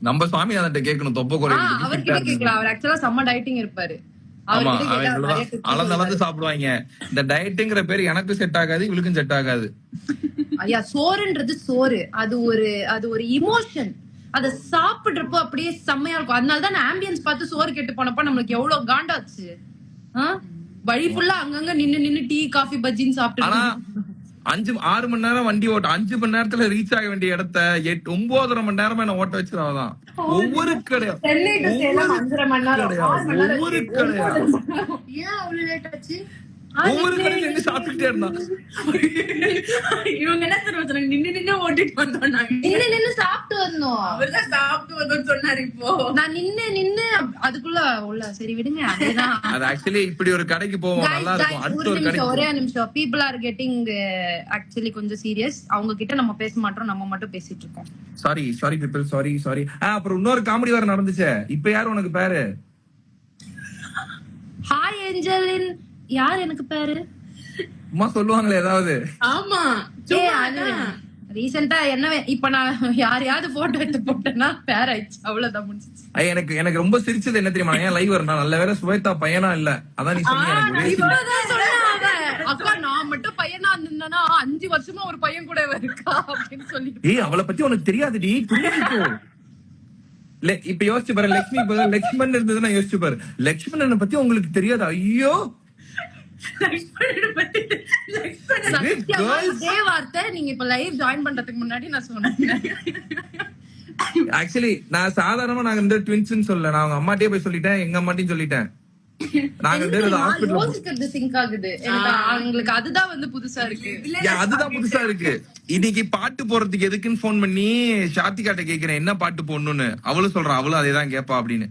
நம்ம சுவாமிநாதன்ட்ட கேட்கணும் தொப்ப குறை
அவர்கிட்ட கேட்கலாம். அவர் ஆக்சுவலா செம்ம டயட்டிங் இருப்பாரு.
ஆமா
அவர்கிட்ட கேட்டா அவர் நிறைய tips
அளந்து
சொல்லுவாரு.
சாப்பிடுவாங்க. இந்த டயட்டுங்கிற பேர் எனக்கு செட் ஆகாது, இவளுக்கும் செட் ஆகாது.
ஐயா, சோறுன்றது சோறு. அது ஒரு இமோஷன். அத சாப்பிடுறப்போ அப்படியே செம்மையா இருக்கும். அதனாலதான் ஆம்பியன்ஸ் பார்த்து சோறு கெட்டு போனப்ப நம்மளுக்கு எவ்வளவு காண்டாச்சு. வழி ஃபுல்லா அங்கங்க நின்னு டீ காஃபி பஜ்ஜின்னு
ஆனா
சாப்பிட்டு
6 மணி நேரம் வண்டி ஓட்ட 5 மணி நேரத்துல ரீச் ஆக வேண்டிய இடத்த 9.5 மணி நேரமா என்ன ஓட்ட வச்சிருவாதான். ஒவ்வொரு கடையா
சென்னை டு சேலம் 5.5 மணி நேரம், 6 மணி நேரம்.
ஒவ்வொரு கடையா
ஏன் அவ்வளவு லேட் ஆச்சு?
ஒவ்வொரு கடையில இருந்து சாப்பிட்டுட்டே இருந்தான்.
இவங்க என்ன தெரியுமா சொன்னாங்க, நின்னு ஓட்டிட்டு வந்தோம் நாங்க.
நின்னு சாப்பிட்டு வந்தோம்.
அவர்தான் சாப்பிட்டு வந்தோம்னு சொன்னாரு. இப்போ
நான் நின்னு அதுக்குள்ள உள்ள சரி விடுங்க. அதுதான்
அது ஆக்சுவலி இப்படி ஒரு கடைக்கு போவோம், நல்லா இருக்கும். அடுத்த ஒரு கடைக்கு
ஒரே நிமிஷம். பீப்புள் ஆர் கெட்டிங் ஆக்சுவலி கொஞ்சம் சீரியஸ். அவங்க கிட்ட நம்ம பேச மாட்டோம், நம்ம மட்டும் பேசிட்டு இருக்கோம்.
Sorry people, sorry. அப்புறம் இன்னொரு காமெடி வேற நடந்துச்சு. இப்ப யாரு உனக்கு பேரு?
ஹாய் ஏஞ்சலின். யார் எனக்கு பேரு?
அம்மா சொல்லுவாங்களே ஏதாவது.
ஆமா
ரீசெண்டா என்ன இப்ப நான் யாரையாவது போட்டோ எடுத்து போட்டேன்னா பேர் ஆயிடுச்சு, அவ்வளவுதான் முடிஞ்சிச்சு.
எனக்கு ரொம்ப சிரிச்சது என்ன தெரியுமா? ஏன் லைவ் வரணும், நல்ல வேற சுவேதா பையனா இல்ல. அதான் நீ சொன்னீங்க எனக்கு ஒரே சிரிப்பு.
இப்பதான் சொன்னாங்க, அக்கா நான் மட்டும் பையனா இருந்தேன்னா 5 வருஷமா ஒரு பையன் கூட இருக்கா அப்படின்னு சொல்லிட்டு.
ஏய் அவளை பத்தி உனக்கு தெரியாதுடி, புரிஞ்சுக்கோ. இப்ப யோசிச்சு பாரு, லட்சுமணன் இருந்ததுன்னா யோசிச்சு பாரு. லட்சுமணனை பத்தி உங்களுக்கு தெரியாது? ஐயோ
இதே வார்த்தை நீங்க இப்ப லைவ் ஜாயின் பண்றதுக்கு முன்னாடி நான் சொன்னேன்.
ஆக்சுவலி நான் சாதாரணமா நாங்க இந்த ட்வின்ஸ் சொல்லல, நான் அவங்க அம்மாட்டே போய் சொல்லிட்டேன், எங்க அம்மாட்டையும் சொல்லிட்டேன். நாங்க ஹாஸ்பிடல்
யோசிக்கிறது சிங்க் ஆகுது எனக்கு. அவங்களுக்கு அதுதான் வந்து புதுசா இருக்கு.
அதுதான் புதுசா இருக்கு. இன்னைக்கு பாட்டு போறதுக்கு எதுக்குன்னு போன் பண்ணி சாத்திகாட்ட கேக்குறேன் என்ன பாட்டு போடணும்னு. அவளும் சொல்றான், அவளும் அதேதான் கேப்பா அப்படின்னு.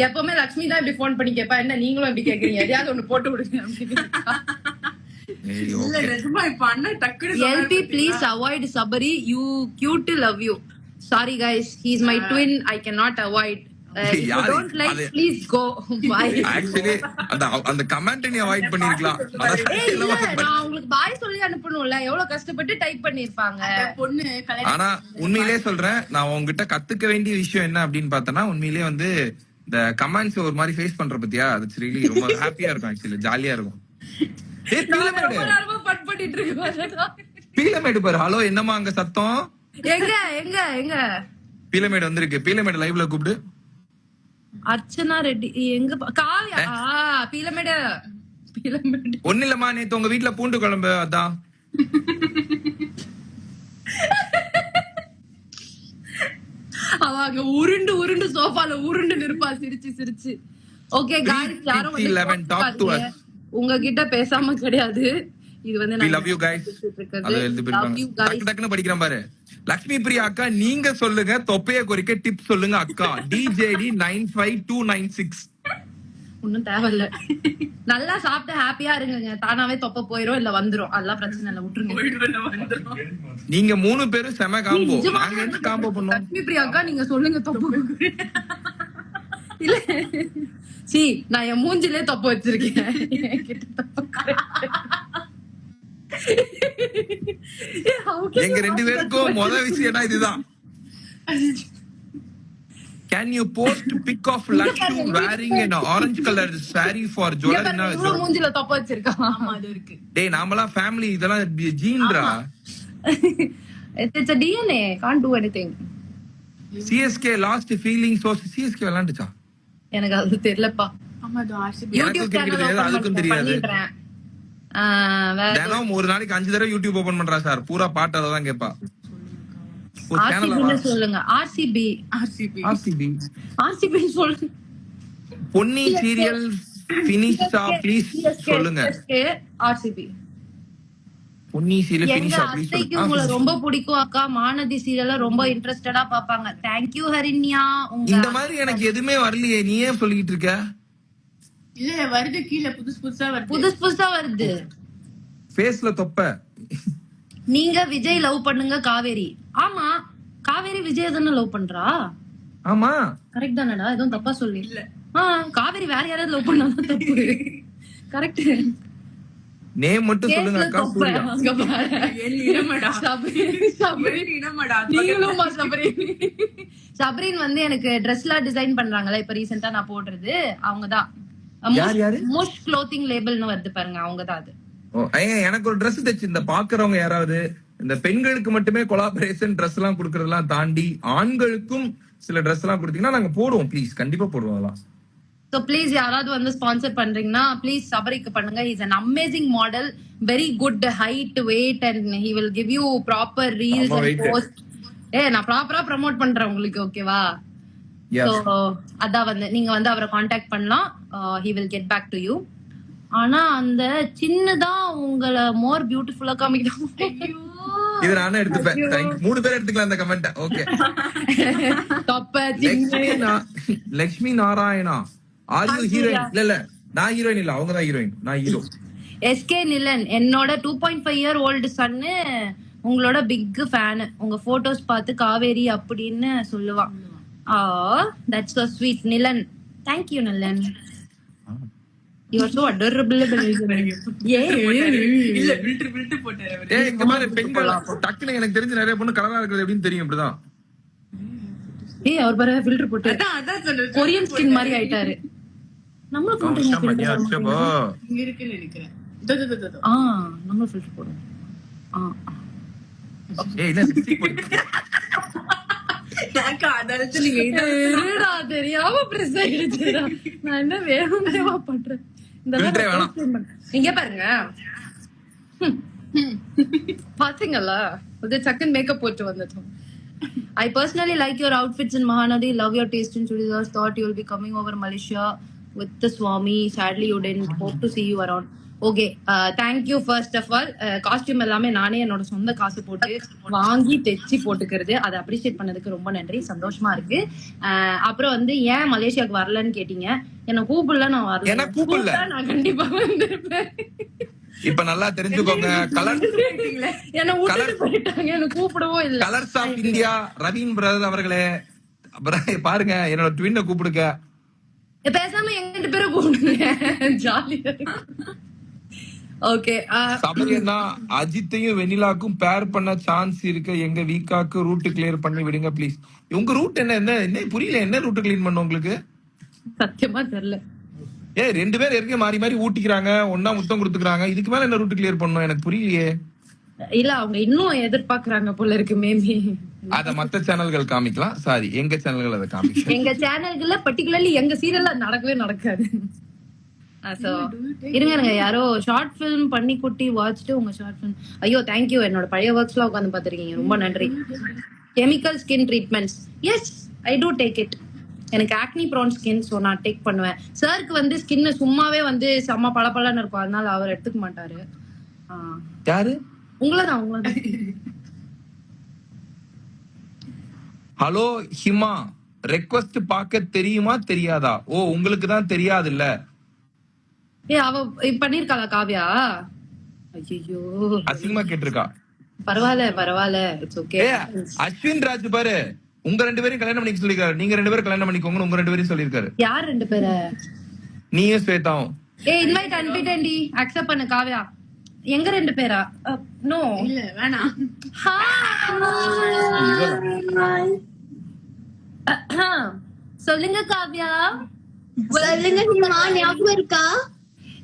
எப்பவுமே லட்சுமி தான் இப்படி போன் பண்ணி கேப்பா, என்ன நீங்களும் இப்படி கேக்குறீங்க, எதையாவது ஒண்ணு போட்டு விடுங்க அப்படின்னு. LP please avoid Sabari, you cute, love you. Sorry guys, he is my twin, I cannot avoid. If you don't like, please go. Bye.
Actually அந்த கமெண்ட் நீ அவாய்ட் பண்ணிருக்கலாம்.
நான் உங்களுக்கு பாய் சொல்லி அனுப்பணும்ல, எவ்வளவு கஷ்டப்பட்டு டைப் பண்ணிருப்பாங்க.
பொண்ணு
ஆனா உண்மையிலே சொல்றேன், நான் உங்ககிட்ட கத்துக்க வேண்டிய விஷயம் என்ன அப்படின்னு பார்த்தனா, உண்மையிலே வந்து இந்த கமெண்ட்ஸ் ஒரு மாதிரி ஃபேஸ் பண்ற பத்தியா, அது ரியலி ரொம்ப ஹாப்பியா இருக்கும். ஆக்சுவலி ஜாலியா இருக்கும். பீலமேடு பாரு. ஹலோ என்னமா அங்க சத்தம்?
எங்க
பீலமேடு வந்திருக்கு. பீலமேடு லைவ்ல கூப்பிடு.
அர்ச்சனா ரெட்டி எங்க? காவியா. பீலமேடு
ஒண்ணு இல்லம்மா, நேத்து உங்க வீட்டுல பூண்டு குழம்பு, அதான்.
அவங்க உருண்டு சோஃபால உருண்டு நிற்பா சிரிச்சு. ஓகே गाइस, யாரும் வந்து உங்ககிட்ட பேசாம கிடையாது. இது வந்து
we love you guys. அது எழுதி போடுங்க. டக்குன்னு படிக்கிறேன் பாரு. லட்சுமி பிரியா அக்கா, நீங்க சொல்லுங்க தொப்பைய குறிக்க டிப் சொல்லுங்க அக்கா. DJD 95296.
ஒண்ணும் தேவையில்ல. நல்லா சாப்பிட்டு ஹாப்பியா இருங்க, தானாவே தொப்பை போயிரும் இல்ல வந்துரும். அதெல்லாம் பிரச்சனை இல்ல, விட்டுருங்க.
நீங்க 3 பேரும் செம காம்போ. நாங்க என்ன காம்போ பண்ணோம்?
லட்சுமி பிரியா அக்கா நீங்க சொல்லுங்க தொப்பை. இல்ல சி, நான் என் மூஞ்சிலே தொப்பை வச்சிருக்கேன்.
எங்க 2 பேருக்கும் முதல் விஷயம் இதுதான். Can you post pic of Lakshu wearing an orange color saree for Jolarina?
மூஞ்சில தொப்பை வச்சிருக்கா. ஆமா அது இருக்கு.
டேய் நாமலாம் ஃபேமிலி, இதெல்லாம் ஜீன்ரா.
It's a DNA, can't do anything.
CSK lost feelings. So CSK விளையாண்டுச்சா?
எனக்கு அது தெரியலப்பா.
ஆமா அது RCB.
YouTube சேனல் அதுக்கும் தெரியாது. தினம் ஒரு நாளைக்கு 5 தடவை யூடியூப் ஓபன் பண்றா சார். பூரா பாட்டு அததான் கேப்பா.
சொல்லுங்க. RCB சொல்லுங்க.
பொன்னி சீரியல் பினிஷா ப்ளீஸ் சொல்லுங்க.
RCB
பொன்னி சீரியல்
எங்க
பினிஷா ப்ளீஸ்
அத்தைக்கு
சொல்லுங்க.
உங்களை ரொம்ப பிடிக்கும் அக்கா. மானதி சீரியல்ல ரொம்ப இன்ட்ரெஸ்டடா பாப்பாங்க. Thank you ஹரிண்யா.
இந்த மாதிரி எனக்கு எதுவுமே வரலையே, நீ ஏன் சொல்லிட்டு இருக்க?
இல்ல வருது, கீழ புதுசா வருது.
ஃபேஸ்ல தொப்பை.
நீங்க விஜய் லவ் பண்ணுங்க காவேரி. ஆமா, காவேரி விஜய் தானே லவ் பண்றா.
ஆமா
கரெக்ட் தானடா? எதுவும் தப்பா சொல்லி
இல்ல
காவேரி வேற யாராவது லவ் பண்ணாதான் தப்பு. கரெக்ட்.
நேம் மட்டும் சொல்லுங்க அக்கா. சூர்யா.
சபரின் வந்து எனக்கு ட்ரெஸ்லாம் டிசைன் பண்றாங்கல்ல இப்ப ரீசெண்டா நான் போடுறது அவங்கதான்.
யாரு?
மோஸ்ட் க்ளோத்திங் லேபிள்னு வருது பாருங்க, அவங்கதான் அது.
எனக்கு ஒரு Dress தச்சு இந்த பாக்குறவங்க யாராவது இந்த பெண்களுக்கு மட்டுமே கொலாபரேஷன் Dress எல்லாம் குடுக்கறதெல்லாம் தாண்டி ஆண்களுக்கும் சில Dress எல்லாம் கொடுத்தீங்கன்னா நாங்க போடுவோம். ப்ளீஸ், கண்டிப்பா போடுவோம் அதெல்லாம்.
So please யாராவது வந்து ஸ்பான்சர் பண்றீங்கன்னா ப்ளீஸ் சபரிக்கு பண்ணுங்க. Is an amazing model, very good height, weight and he will give you proper reels and post. நான் ப்ராப்பரா ப்ரோமோட் பண்றேன் உங்களுக்கு, ஓகேவா? So அதான் வந்து நீங்க வந்து அவரை காண்டாக்ட் பண்ணலாம். he will get back to you. ஆனா அந்த சின்னதா உங்களை மோர் பியூட்டிஃபுல்லா காமிக்கணும்.
இது நானே எடுத்துப்பேன். 3 பேர் எடுத்துக்கலாம் அந்த comment. Okay. Lakshmi Narayana, are you heroine? இல்ல நான் ஹீரோயின் இல்ல, அவங்க தான் ஹீரோயின், நான் ஹீரோ.
எஸ்கே நிலன் என்னோட 2.5 year old சன்னு உங்களோட பிக் ஃபேன். உங்க போட்டோஸ் பார்த்து காவேரி அப்படின்னு சொல்லுவான். That's so sweet நிலன். Thank you நிலன். You are so adorable.
இல்ல ஃபில்டர் போட்டாரு அவரு.
இங்க மாதிரி பெண்கள் டக்குனு எனக்கு தெரிஞ்ச நிறைய பொண்ணு கலரா இருக்குது எப்படின்னு தெரியும். இப்படிதான்
அவர் பாரு ஃபில்டர் போட்டு
அதான் சொல்றேன்,
கொரியன் ஸ்கின் மாதிரி ஆயிட்டாரு. நம்ம போடுறீங்க
இங்க இருக்குன்னு நினைக்கிறேன்.
நம்ம ஃபில்டர் போடுவோம். தெரியாம பிரஸ் ஆயிடுச்சுடா. நான் என்ன வேணும்னேவா பண்றேன். இங்க பாருங்க, பாத்தீங்களா சக்கன் மேக்கப் போட்டு வந்ததும். I personally like your outfits in Mahanadi. Love your taste in chudidars. Thought you will be coming over Malaysia with the Swami. Sadly you didn't. Hope to see you around. Okay, thank you. First of all costume எல்லாமே நானே என்னோட சொந்த காசு போட்டு வாங்கி தைச்சி போட்டுக்கிறது. அதை அப்ரிஷியேட் பண்ணதுக்கு ரொம்ப நன்றி, சந்தோஷமா இருக்கு. அப்புறம் வந்து ஏன் மலேசியாவுக்கு வரலன்னு கேட்டீங்க. என்ன கூப்பிடல, நான் வரல. நான் கண்டிப்பா வந்திருப்பேன்.
இப்ப நல்லா தெரிஞ்சுக்கோங்க, கலர்
என்ன விட்டுட்டு போயிட்டாங்க, என்ன கூப்பிடவும் இல்ல.
Colours of India Raveen brother அவர்களே பாருங்க, என்னோட ட்வின்னை கூப்பிடுங்க.
பேசாம எங்க 2 பேரும் கூப்பிடுங்க, ஜாலியா. ஓகே,
சபரியனா அஜித்தையும் வெண்ணிலாக்கும் பேர் பண்ண சான்ஸ் இருக்கு. எங்க வீக்காக்கு ரூட் கிளியர் பண்ணி விடுங்க ப்ளீஸ். உங்க ரூட் என்ன புரியல, என்ன ரூட் கிளீன் பண்ண உங்களுக்கு?
சத்தியமா தெரியல.
2 பேர் இருக்க மாறி மாறி ஊட்டிக்கிறாங்க, ஒன்னா முத்தம் கொடுத்துக்கிறாங்க. இதுக்கு மேல என்ன ரூட் கிளியர் பண்ணணும் எனக்கு புரியலையே.
இல்ல அவங்க இன்னும் எதிர்பார்க்கறாங்க போல இருக்கு. மேபி
அத மத்த சேனல்கள் காமிக்கலாம். சாரி, எங்க சேனல்கள் அதை காமிக்கலாம்.
எங்க சேனல்கள்ல பர்టిక్యులர்லி எங்க சீரியல்ல நடக்கவே நடக்காது. இருங்க, யாரோ ஷார்ட் பிலிம் பண்ணி குட்டி வாட்ச்ட்டு உங்க ஷார்ட் பிலிம். ஐயோ தேங்க்யூ, என்னோட பழைய ஒர்க்ஸ்லாம் உட்காந்து பாத்துருக்கீங்க, ரொம்ப நன்றி. Chemical skin treatments, yes I do take it. எனக்கு ஆக்னி ப்ரோன் ஸ்கின், ஸோ நான் டேக் பண்ணுவேன். சாருக்கு வந்து ஸ்கின் சும்மாவே வந்து செம்ம பளபளன்னு இருக்கும், அதனால அவர் எடுத்துக்க மாட்டாரு.
யாரு?
உங்களதான்.
ஹலோ ஹிமா, ரெக்வெஸ்ட் பார்க்க தெரியுமா தெரியாதா? ஓ, உங்களுக்கு தான் தெரியாது இல்ல.
அவ பண்ணிருக்காளா காவ்யா? ஐயோ,
அசிங்கமா கேட்டிருக்கா.
பரவாயில்ல, இட்ஸ் ஓகே.
அஸ்வின் ராஜ் பாரு, உங்க 2 பேரும் கல்யாணம் பண்ணிக்க சொல்லிருக்காரு. நீங்க 2 பேரும் கல்யாணம் பண்ணிக்கோங்க, உங்க 2 பேரும் சொல்லிருக்காரு.
யார் 2 பேரு?
நீயும் ஸ்வேதாவும்.
இன்வைட் அனுப்பிட்டேன்டி, அக்செப்ட் பண்ணு காவ்யா. எங்க 2 பேரா? நோ
இல்ல வேணாம்.
சொல்லுங்க காவ்யா.
சொல்லுங்க ஞாபகம் இருக்கா?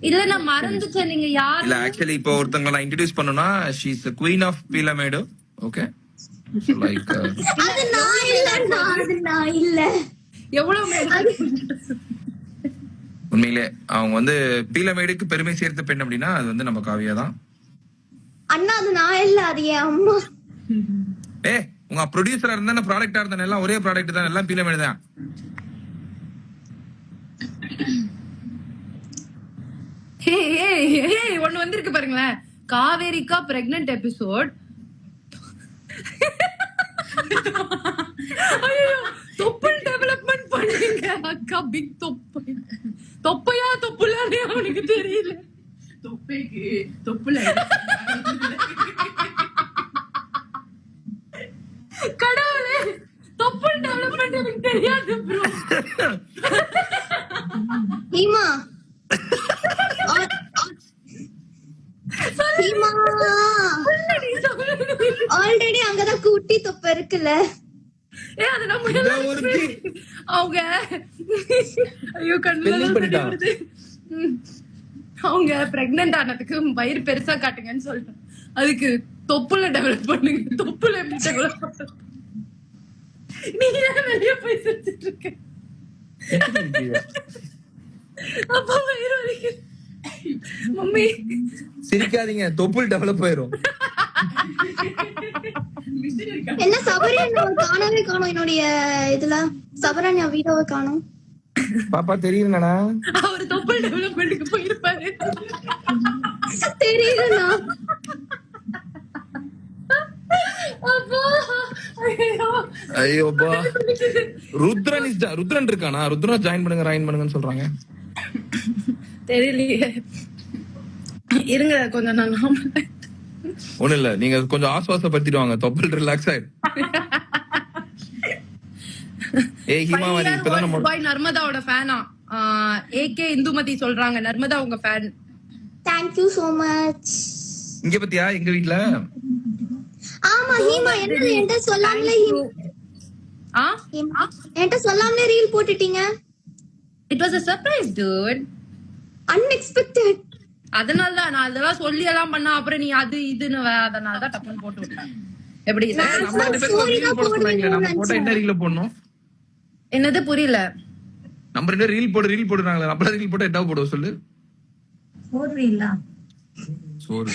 இல்ல நான் மறந்துட்டேன். நீங்க யார்?
இல்ல ஆக்சுவலி இப்போ ஒருத்தங்கள நான் இன்ட்ரோ듀ce பண்ணனும்னா, she is the queen of Pilamadu. Okay, like
அது நான் இல்ல.
எவ்வளவு
உண்மையிலே அவங்க வந்து பீலமேடுக்கு பெருமை சேர்த்த பெண் அப்படின்னா அது வந்து நம்ம காவியா தான்.
அண்ணா அது நான் இல்ல, அது என் அம்மா.
உங்க ப்ரொடியூசரா இருந்தா ப்ராடக்டா இருந்தா எல்லாம் ஒரே ப்ராடக்ட் தான், எல்லாம் பீலமேடு தான்.
ஒண்ணு வந்திருக்கு பாருங்களேன், காவேரிக்கா பிரெக்னன்ட் எபிசோட். தொப்புள் டெவலப்மெண்ட் பண்ணுங்க அக்கா, பிக் தொப்பையா தொப்புலானே அவனுக்கு தெரியல.
தொப்பைக்கு தொப்புல
கடவுளே, தொப்புள் டெவலப்மெண்ட் எனக்கு தெரியாது ப்ரோ.
இருக்குல்ல.
அது நம்ம
இந்த ஒருத்தி
அவங்க ஐயோ கண்ணுல
Spelling
தண்ணி
பண்ணிட்டா.
வருது. அவங்க பிரெக்னன்ட் ஆனதுக்கு வயிறு பெருசா காட்டுங்கன்னு சொல்லிட்டேன். அதுக்கு தொப்புல டெவலப் பண்ணுங்க. தொப்புல எப்படி டெவலப் பண்ணுங்க? நீ ஏன் வெளிய போய் செஞ்சுட்டு இருக்க? அப்பா வயிறு வலிக்குது. மம்மி
சிரிக்காதீங்க, தொப்புள் டெவலப் ஆயிரும்.
என்ன சபரண்யா காணவே காணோம் என்னுடைய இதுல. சபரண்யா வீடியோவை காணோம்.
பாப்பா தெரியுங்கண்ணா.
அவர் தொப்புள் டெவலப்மெண்ட்டுக்கு போயிருப்பாரு.
தெரியுதுண்ணா.
அப்பா ஐயோ
ஐயோப்பா. ருத்ரன் இருக்கானா? ருத்ரன் ஜாயின் பண்ணுங்கன்னு சொல்றாங்க.
தெரியலையே, இருங்க கொஞ்சம் நான்
ஒண்ணும் இல்ல, நீங்க கொஞ்சம் ஆஸ்வாசப்படுத்திட்டு வாங்க, தொப்புள் ரிலாக்ஸ் ஆயிடும். ஏய் ஹிமாவரி, இப்பதான் நம்ம
பாய் நர்மதாவோட ஃபேனா. ஏகே இந்துமதி சொல்றாங்க நர்மதா உங்க fan.
Thank you so much.
இங்க பத்தியா எங்க வீட்ல
ஆமா ஹீமா, என்ன என்கிட்ட சொல்லாமலே என்கிட்ட சொல்லாமலே ரீல் போட்டுட்டீங்க.
It was a surprise dude.
Unexpected.
அதனால தான் நான் அதெல்லாம் சொல்லி எல்லாம் பண்ணா அப்புறம் நீ அது இதுன்னு அதனால தான் டப்புன்னு போட்டு விட்டேன். எப்படி
நம்ம ரெண்டு பேரும் ரீல் போட சொன்னாங்க. நம்ம போட்டா என்ன ரீல் போடணும்?
என்னது புரியல?
நம்ம ரெண்டு ரீல் போடுறாங்களே, நம்மள ரீல் போட்டா என்ன போடுவோம் சொல்லு? சோறு.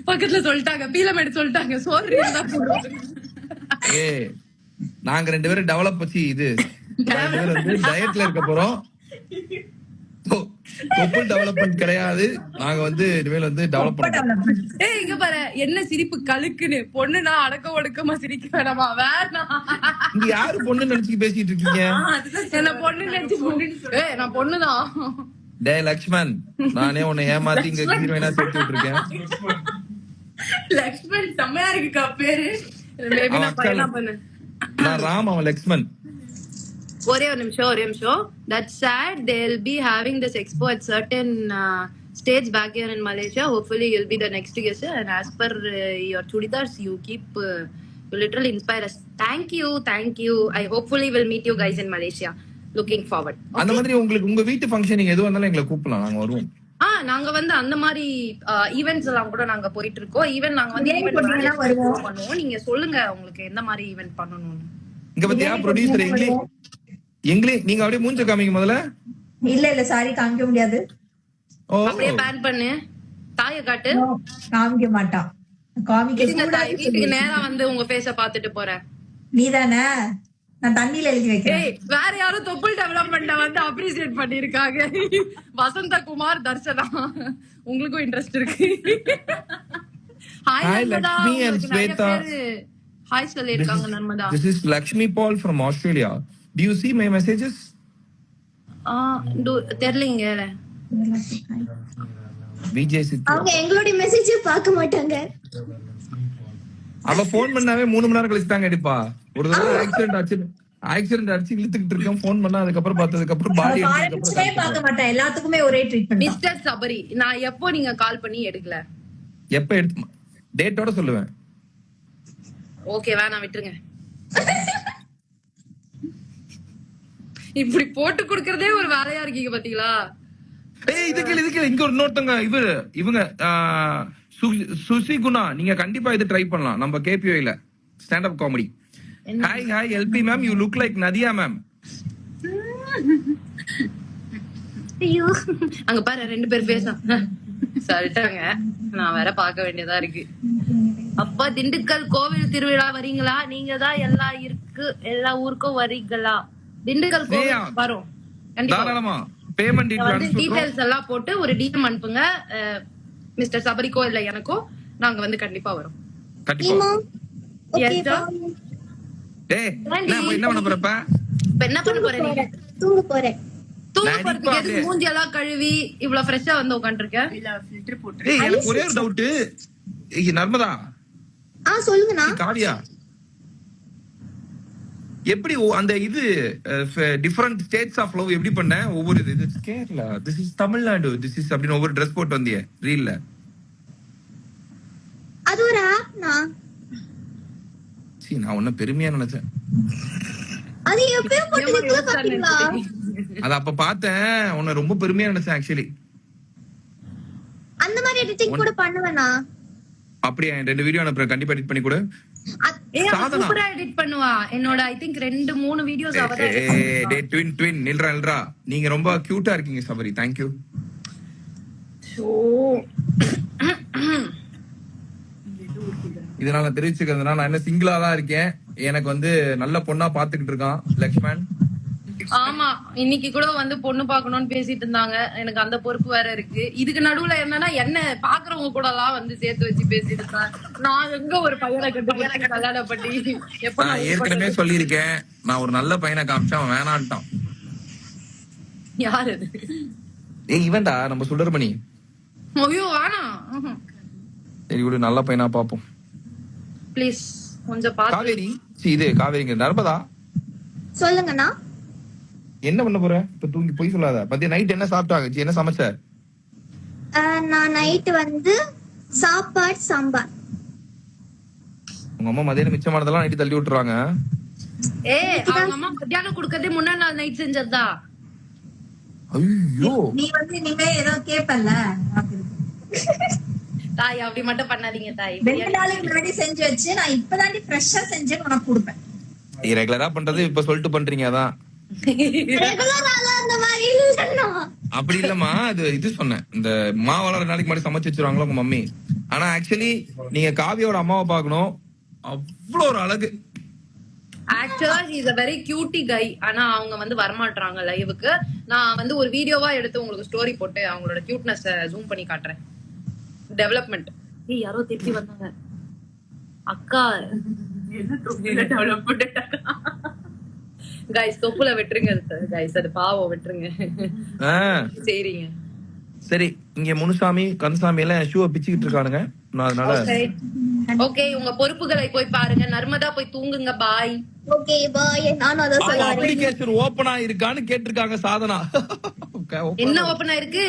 பக்கத்துல சொல்லிட்டாங்க, பீலமேடு சொல்லிட்டாங்க சோறு தான் போடுவோம்.
ஏய் நாங்க ரெண்டு பேரும் டெவலப் வச்சு இது டயட்ல இருக்க போறோம். தொப்புள் டெவலப்மெண்ட் கிடையாது. நாங்க வந்து இனிமேல் வந்து டெவலப் பண்ணுவோம்.
ஏய் இங்க பாரு, என்ன சிரிப்பு கலுக்குன்னு. பொண்ணுனா அடக்க ஒடுக்கமா சிரிக்க வேணாமா? வேணாம்.
இங்க யாரு பொண்ணு நினைச்சு பேசிட்டு இருக்கீங்க?
என்ன பொண்ணு நினைச்சு ஏய் நான் பொண்ணுதான்.
டேய் லக்ஷ்மன், நானே உன்னை ஏமாத்தி இங்க ஹீரோயினா சேர்த்து விட்டுருக்கேன்.
லக்ஷ்மன் செம்மையா இருக்குக்கா பேரு. மேபி நான் பையனா பண்ணேன்.
நான் ராம், அவன் லக்ஷ்மன்.
ஒரே ஒரு நிமிஷம். That's sad. They'll be having this expo at certain stage back here in Malaysia. Hopefully you'll be the next guest. And as per your chudidars, you keep you literally inspire us. Thank you. I hopefully will meet you guys in Malaysia. Looking forward.
அந்த மாதிரி உங்களுக்கு உங்க வீட்டு functioning எதுவும் வந்தாலும் எங்களை கூப்பிடலாம், நாங்க வருவோம்.
நாங்க வந்து அந்த மாதிரி ஈவென்ட்ஸ் எல்லாம் கூட நாங்க போயிட்டு இருக்கோம். ஈவென்ட் நாங்க வந்து ஈவென்ட் பண்ணுவோம். நீங்க சொல்லுங்க உங்களுக்கு எந்த மாதிரி ஈவென்ட் பண்ணணும்னு.
இங்க பத்தியா ப்ரொடியூசர் எங்களே நீங்க அப்படியே மூஞ்ச காமிங்க முதல்ல.
இல்ல சாரி காமிக்க முடியாது.
ஓ
அப்படியே பேன் பண்ணு, தாய காட்டு.
காமிக்க மாட்டான்.
வீட்டுக்கு நேரா வந்து உங்க ஃபேஸ பாத்துட்டு போறேன்.
நீதானே? நான் தண்ணியில எழுதி வைக்கிறேன்.
வேற யாரும் தொப்புள் டெவலப்மெண்ட வந்து அப்ரிசியேட் பண்ணிருக்காங்க. வசந்த குமார், தர்ஷனா. உங்களுக்கும் இன்ட்ரெஸ்ட் இருக்கு.
Hi Lakshmi and Sweta.
Hi சொல்லிருக்காங்க Narmada.
This is Lakshmi Paul from Australia. Do you see my messages?
தெரியலங்க.
விஜய் சித்து.
அவங்க எங்களுடைய மெசேஜ் பார்க்க மாட்டாங்க.
அவ போன் பண்ணாவே 3 மணி நேரம் கழிச்சு தாங்க எடுப்பா. ஒரு தடவை ஆக்சிடென்ட் அடிச்சு இழுத்துக்கிட்டு இருக்கேன். போன் பண்ணா அதுக்கப்புறம் பார்த்ததுக்கு அப்புறம் பாடி
பார்க்க மாட்டேன். எல்லாத்துக்குமே ஒரே ட்ரீட்மெண்ட்.
மிஸ்டர் சபரி, நான் எப்போ நீங்க கால் பண்ணி எடுக்கல?
எப்ப எடுத்து டேட்டோட சொல்லுவேன்.
ஓகே வேணாம் விட்டுருங்க. இப்படி போட்டு குடுக்கறதே ஒரு வேலையா இருக்கீங்க பாத்தீங்களா?
ஏய் இதுக்கு இங்க ஒரு இன்னொருத்தங்க இவங்க சுசி குணா, நீங்க கண்டிப்பா இது ட்ரை பண்ணலாம். நம்ம கேபிஓல stand up comedy. Hi LP ma'am, you look like Nadhiya ma'am.
ஐயோ அங்க பாரு 2 பேர் பேச சொல்லிட்டாங்க. நான் வேற பார்க்க வேண்டியதா இருக்கு. அப்பா திண்டுக்கல் கோவில் திருவிழா வரீங்களா? நீங்க தான் எல்லா ஊருக்கும் வரீங்களா? திண்டுக்கல் கோவில் வரும்
தாராளமா. பேமெண்ட்
டீடைல்ஸ் எல்லாம் போட்டு ஒரு டிஎம் அனுப்புங்க மிஸ்டர் சபரிக்கோ இல்ல எனக்கோ. நாங்க வந்து கண்டிப்பா வரோம்.
கண்டிப்பா.
ஓகே
ஏய் என்ன பண்ண போறப்ப?
இப்ப என்ன பண்ண போற நீங்க?
தூங்க போறேன்.
தூங்க போறதுக்கு எதுக்கு மூஞ்சி எல்லாம் கழுவி இவ்வளவு ஃப்ரெஷ்ஷா வந்து உட்கார்ந்திருக்க? இல்ல ஃபில்டர் போட்டு.
ஏய் எனக்கு ஒரே ஒரு டவுட். நர்மதா
சொல்லுங்கண்ணா.
காவியா எப்படி அந்த இது டிஃபரண்ட் ஸ்டேட்ஸ் ஆஃப் லவ் எப்படி பண்ண? ஒவ்வொரு இது Kerala, this is Tamil Nadu, this is அப்படின்னு ஒவ்வொரு ட்ரெஸ் போட்டு வந்தியே ரீல்ல.
அது ஒரு ஆப்னா?
நான் உன்ன பெருமையா நினைச்சேன்.
அது எப்பயும் போட்டு இதுல பாத்தீங்களா?
அத அப்ப பார்த்தேன், உன்ன ரொம்ப பெருமையா நினைச்சேன் ஆக்சுவலி.
அந்த மாதிரி எடிட்டிங் கூட பண்ணுவேனா?
அப்படியே 2 வீடியோ அனுப்புறேன், கண்டிப்பா எடிட் பண்ணி கொடு. சாதனா
சூப்பரா எடிட் பண்ணுவா. என்னோட ஐ திங்க் 2-3 வீடியோஸ் அவ தான் edit பண்ணிருக்கா.
டே ட்வின் நில்றா. நீங்க ரொம்ப கியூட்டா இருக்கீங்க சபரி. Thank you. இதனால தெரிவிச்சுக்கிறதுனா நான் என்ன சிங்கிளா தான் இருக்கேன். எனக்கு வந்து நல்ல பொண்ணா பாத்துக்கிட்டு இருக்கான் லக்ஷ்மண்.
ஆமா, இன்னைக்கு கூட வந்து பொண்ணு பாக்கணும்னு பேசிட்டு இருந்தாங்க. எனக்கு அந்த பொறுப்பு வேற இருக்கு. இதுக்கு நடுவுல என்னன்னா என்ன பாக்குறவங்க கூட எல்லாம் வந்து சேர்த்து வச்சு பேசிட்டு இருக்காங்க. நான் எங்க ஒரு பையனை கட்டு கல்யாணம் பண்ணி எப்ப
நான் ஏற்கனவே சொல்லியிருக்கேன், நான் ஒரு நல்ல பையனை காமிச்சா அவன் வேணான்ட்டான்.
யாரு அது?
ஏய் இவன்டா நம்ம சுடர்மணி.
ஐயோ வேணாம்,
சரி விடு, நல்ல பையனா பாப்போம்.
ப்ளீஸ் கொஞ்சம் பாத்து.
காவேரி இது காவேரிங்க நர்மதா
சொல்லுங்கண்ணா.
என்ன பண்ண போற இப்ப? தூங்கி போய் சொல்லாத. மதியம் நைட் என்ன சாப்பிட்டாங்க? என்ன சமைச்ச?
நான் நைட்டு வந்து சாப்பாடு சாம்பார்.
உங்க அம்மா மதியம் மிச்சமானதெல்லாம் நைட்டு தள்ளி விட்டுறாங்க.
அவங்க அம்மா மத்தியானம் குடுக்கறதே முன்னாடி நாள் நைட் செஞ்சதா.
ஐயோ
நீ வந்து இனிமே ஏதோ கேப்பல்ல,
தாய் அப்படி மட்டும் பண்ணாதீங்க தாய்.
2 நாளைக்கு முன்னாடி செஞ்சு வச்சு நான் இப்பதாண்டி ஃப்ரெஷ்ஷா செஞ்சேன்னு உனக்கு கொடுப்பேன்.
ரெகுலரா பண்றது இப்ப சொல்லிட்டு பண்றீங்க. அதான்
ரெகுலராலாம் அந்த மாதிரி இல்லைண்ணா.
அப்படி இல்லம்மா, இது சொன்னேன், இந்த மாவளர நாளைக்கு முன்னாடி சமைச்சு வச்சிருவாங்களோ உங்க மம்மி. ஆனா ஆக்சுவலி நீங்க காவியோட அம்மாவை பாக்கணும், அவ்வளவு ஒரு அழகு.
ஆக்சுவலா is a very cutie guy. ஆனா அவங்க வந்து வரமாட்டாங்க லைவுக்கு. நான் வந்து ஒரு வீடியோவா எடுத்து உங்களுக்கு ஸ்டோரி போட்டு அவங்களோட கியூட்னஸ் ஜூம் பண்ணி காட்டுறேன். டெவலப்மெண்ட். யாரோ திருப்பி வந்தாங்க. அக்கா கைஸ் தொப்புல விட்டுருங்க கைஸ், அது பாவம் விட்டுருங்க. சரிங்க
சரி, இங்க முனுசாமி கந்தசாமி எல்லாம் ஷூவை பிச்சுக்கிட்டு இருக்கானுங்க. நான் அதனால
ஓகே, உங்க பொறுப்புகளை போய் பாருங்க. நர்மதா போய் தூங்குங்க. பாய்.
Okay bye. நானும் அதான் சொல்ல வரேன்.
அப்ளிகேஷன் ஓபனா இருக்கான்னு கேட்டிருக்காங்க சாதனா.
என்ன ஓபனா இருக்கு?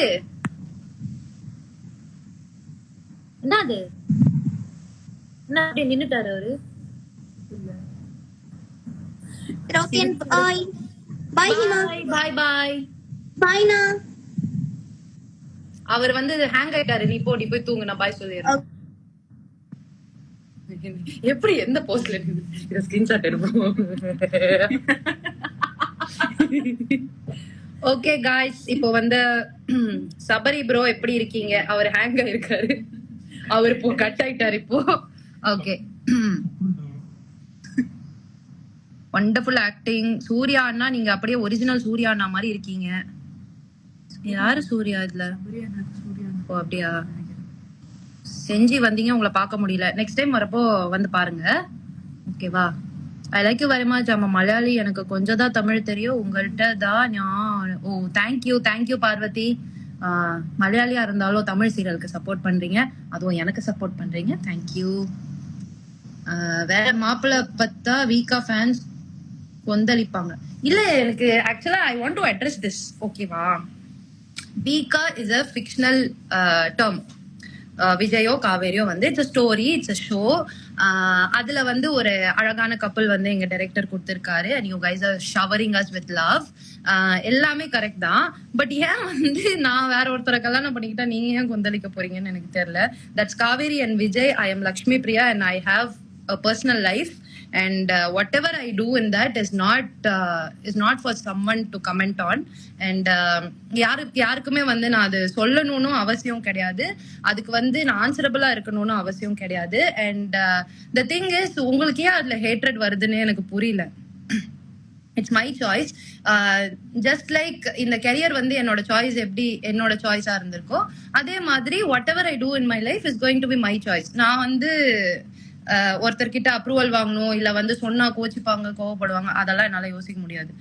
என்னது? என்ன அப்படியே நின்னுட்டாரு அவரு?
Okay bye. பாய் ஹிமா.
பாய் பாய்.
பாய்னா.
அவர் வந்து ஹேங் ஆயிட்டாரு. நீ போய் தூங்கு, நான் பாய் சொல்லிடுறேன். எப்படி எந்த போஸ்ட்ல ஸ்கிரீன்ஷாட் எடுப்போம். ஓகே காய்ஸ், இப்போ வந்து சபரி ப்ரோ எப்படி இருக்கீங்க? அவர் ஹேங் ஆயிருக்காரு. அவர் இப்போ கட் ஆயிட்டாரு இப்போ. Okay, wonderful acting. சூர்யா அண்ணா, நீங்க அப்படியே ஒரிஜினல் சூர்யா அண்ணா மாதிரி இருக்கீங்க. யாரு சூர்யா இதுல? ஓ அப்படியா, செஞ்சு வந்தீங்க, உங்களை பார்க்க முடியல. நெக்ஸ்ட் டைம் வரப்போ வந்து பாருங்க, ஓகேவா? I like you very much. ஆமா மலையாளி, எனக்கு கொஞ்சம் தான் தமிழ் தெரியும். உங்கள்கிட்ட தான் ஓ தேங்க்யூ பார்வதி. மலையாளியா இருந்தாலும் தமிழ் சீரியலுக்கு சப்போர்ட் பண்றீங்க, அதுவும் எனக்கு சப்போர்ட் பண்றீங்க. தேங்க்யூ. வேற மாப்பிள்ள பத்தா வீக்கா ஃபேன்ஸ் கொந்தளிப்பாங்க. இல்ல, எனக்கு ஆக்சுவலா I want to address this, ஓகேவா? வீக்கா இஸ் அ ஃபிக்ஷனல் டேர்ம். விஜயோ காவேரியோ வந்து இட்ஸ் ஸ்டோரி, இட்ஸ் ஷோ. அதுல வந்து ஒரு அழகான கப்பல் வந்து எங்க டைரக்டர் கொடுத்திருக்காரு. And you guys R showering us with love. எல்லாமே கரெக்ட் தான். பட் ஏன் வந்து நான் வேற ஒருத்தரை கல்யாணம் பண்ணிக்கிட்டா நீங்க ஏன் கொந்தளிக்க போறீங்கன்னு எனக்கு தெரியல. That's Kaveri and Vijay. I am Lakshmi Priya and I have a personal life, and whatever I do in that is not for someone to comment on. And யாருக்குமே வந்து நான் அது சொல்லணும்னு அவசியம் கிடையாது. அதுக்கு வந்து நான் ஆன்சரபிளா இருக்கணும்னு அவசியம் கிடையாது. அண்ட் the thing is, உங்களுக்கு ஏன் அதுல ஹேட்ரட் வருதுன்னு எனக்கு புரியல. It's my choice. Just like இந்த கெரியர் வந்து என்னோட சாய்ஸ் எப்படி என்னோட சாய்ஸா இருந்திருக்கோ, அதே மாதிரி whatever I do in my life is going to be my choice. நான் வந்து ஒருத்தர்கிட்ட அப்ரூவல் வாங்கணும், இல்ல வந்து சொன்னா கோச்சிப்பாங்க, கோவப்படுவாங்க, அதெல்லாம் என்னால யோசிக்க முடியாது.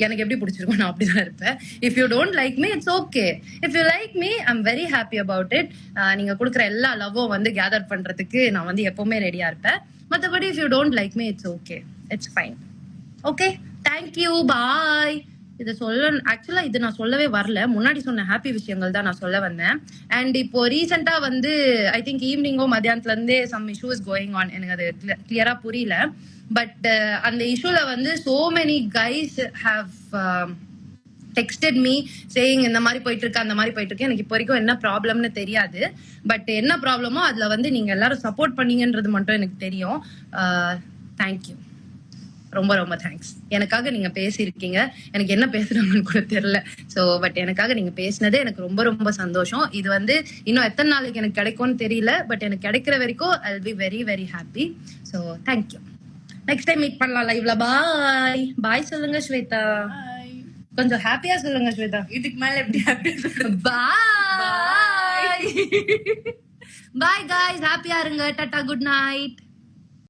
எனக்கு எப்படி பிடிச்சிருக்கும் நான் அப்படிதான் இருப்பேன். If you don't like me it's okay. If you like me I am very happy about it. நீங்க கொடுக்குற எல்லா லவ்வும் வந்து கேதர் பண்றதுக்கு நான் வந்து எப்பவுமே ரெடியா இருப்பேன். மற்றபடி if you don't like me it's okay, it's fine. Okay, thank you, bye. இதை ஆக்சுவலா இது நான் சொல்லவே வரல, முன்னாடி சொன்ன ஹாப்பி விஷயங்கள் தான் நான் சொல்ல வந்தேன். அண்ட் இப்போ ரீசெண்டா வந்து ஐ திங்க் ஈவினிங்கோ மத்தியானத்துல இருந்தே some issue is going on. எனக்கு அது கிளியரா புரியல.
பட் அந்த இஷ்யூல வந்து so many guys have texted me saying இந்த மாதிரி போயிட்டு இருக்கு அந்த மாதிரி போயிட்டு இருக்கு. எனக்கு இப்போ வரைக்கும் என்ன ப்ராப்ளம்னு தெரியாது. பட் என்ன ப்ராப்ளமோ அதுல வந்து நீங்க எல்லாரும் சப்போர்ட் பண்ணீங்கன்றது மட்டும் எனக்கு தெரியும். தேங்க்யூ, ரொம்ப ரொம்ப தேங்க்ஸ். எனக்காக நீங்க பேசியிருக்கீங்க. எனக்கு என்ன பேசுறதுன்னு கூட தெரியல. ஸோ பட் எனக்காக நீங்க பேசினது எனக்கு ரொம்ப ரொம்ப சந்தோஷம். இது வந்து இன்னும் எத்தனை நாளைக்கு எனக்கு கிடைக்கும்னு தெரியல. பட் எனக்கு கிடைக்கிற வரைக்கும் I will be very very happy. So thank you. Next time meet பண்ணலாம் லைவ்ல. பாய் பாய் சொல்லுங்க ஸ்வேதா. கொஞ்சம் ஹாப்பியா சொல்லுங்க ஸ்வேதா.
இதுக்கு மேல எப்படி ஹாப்பியா
பாய் பாய் காய்ஸ், ஹாப்பியா இருங்க. Tata, good night.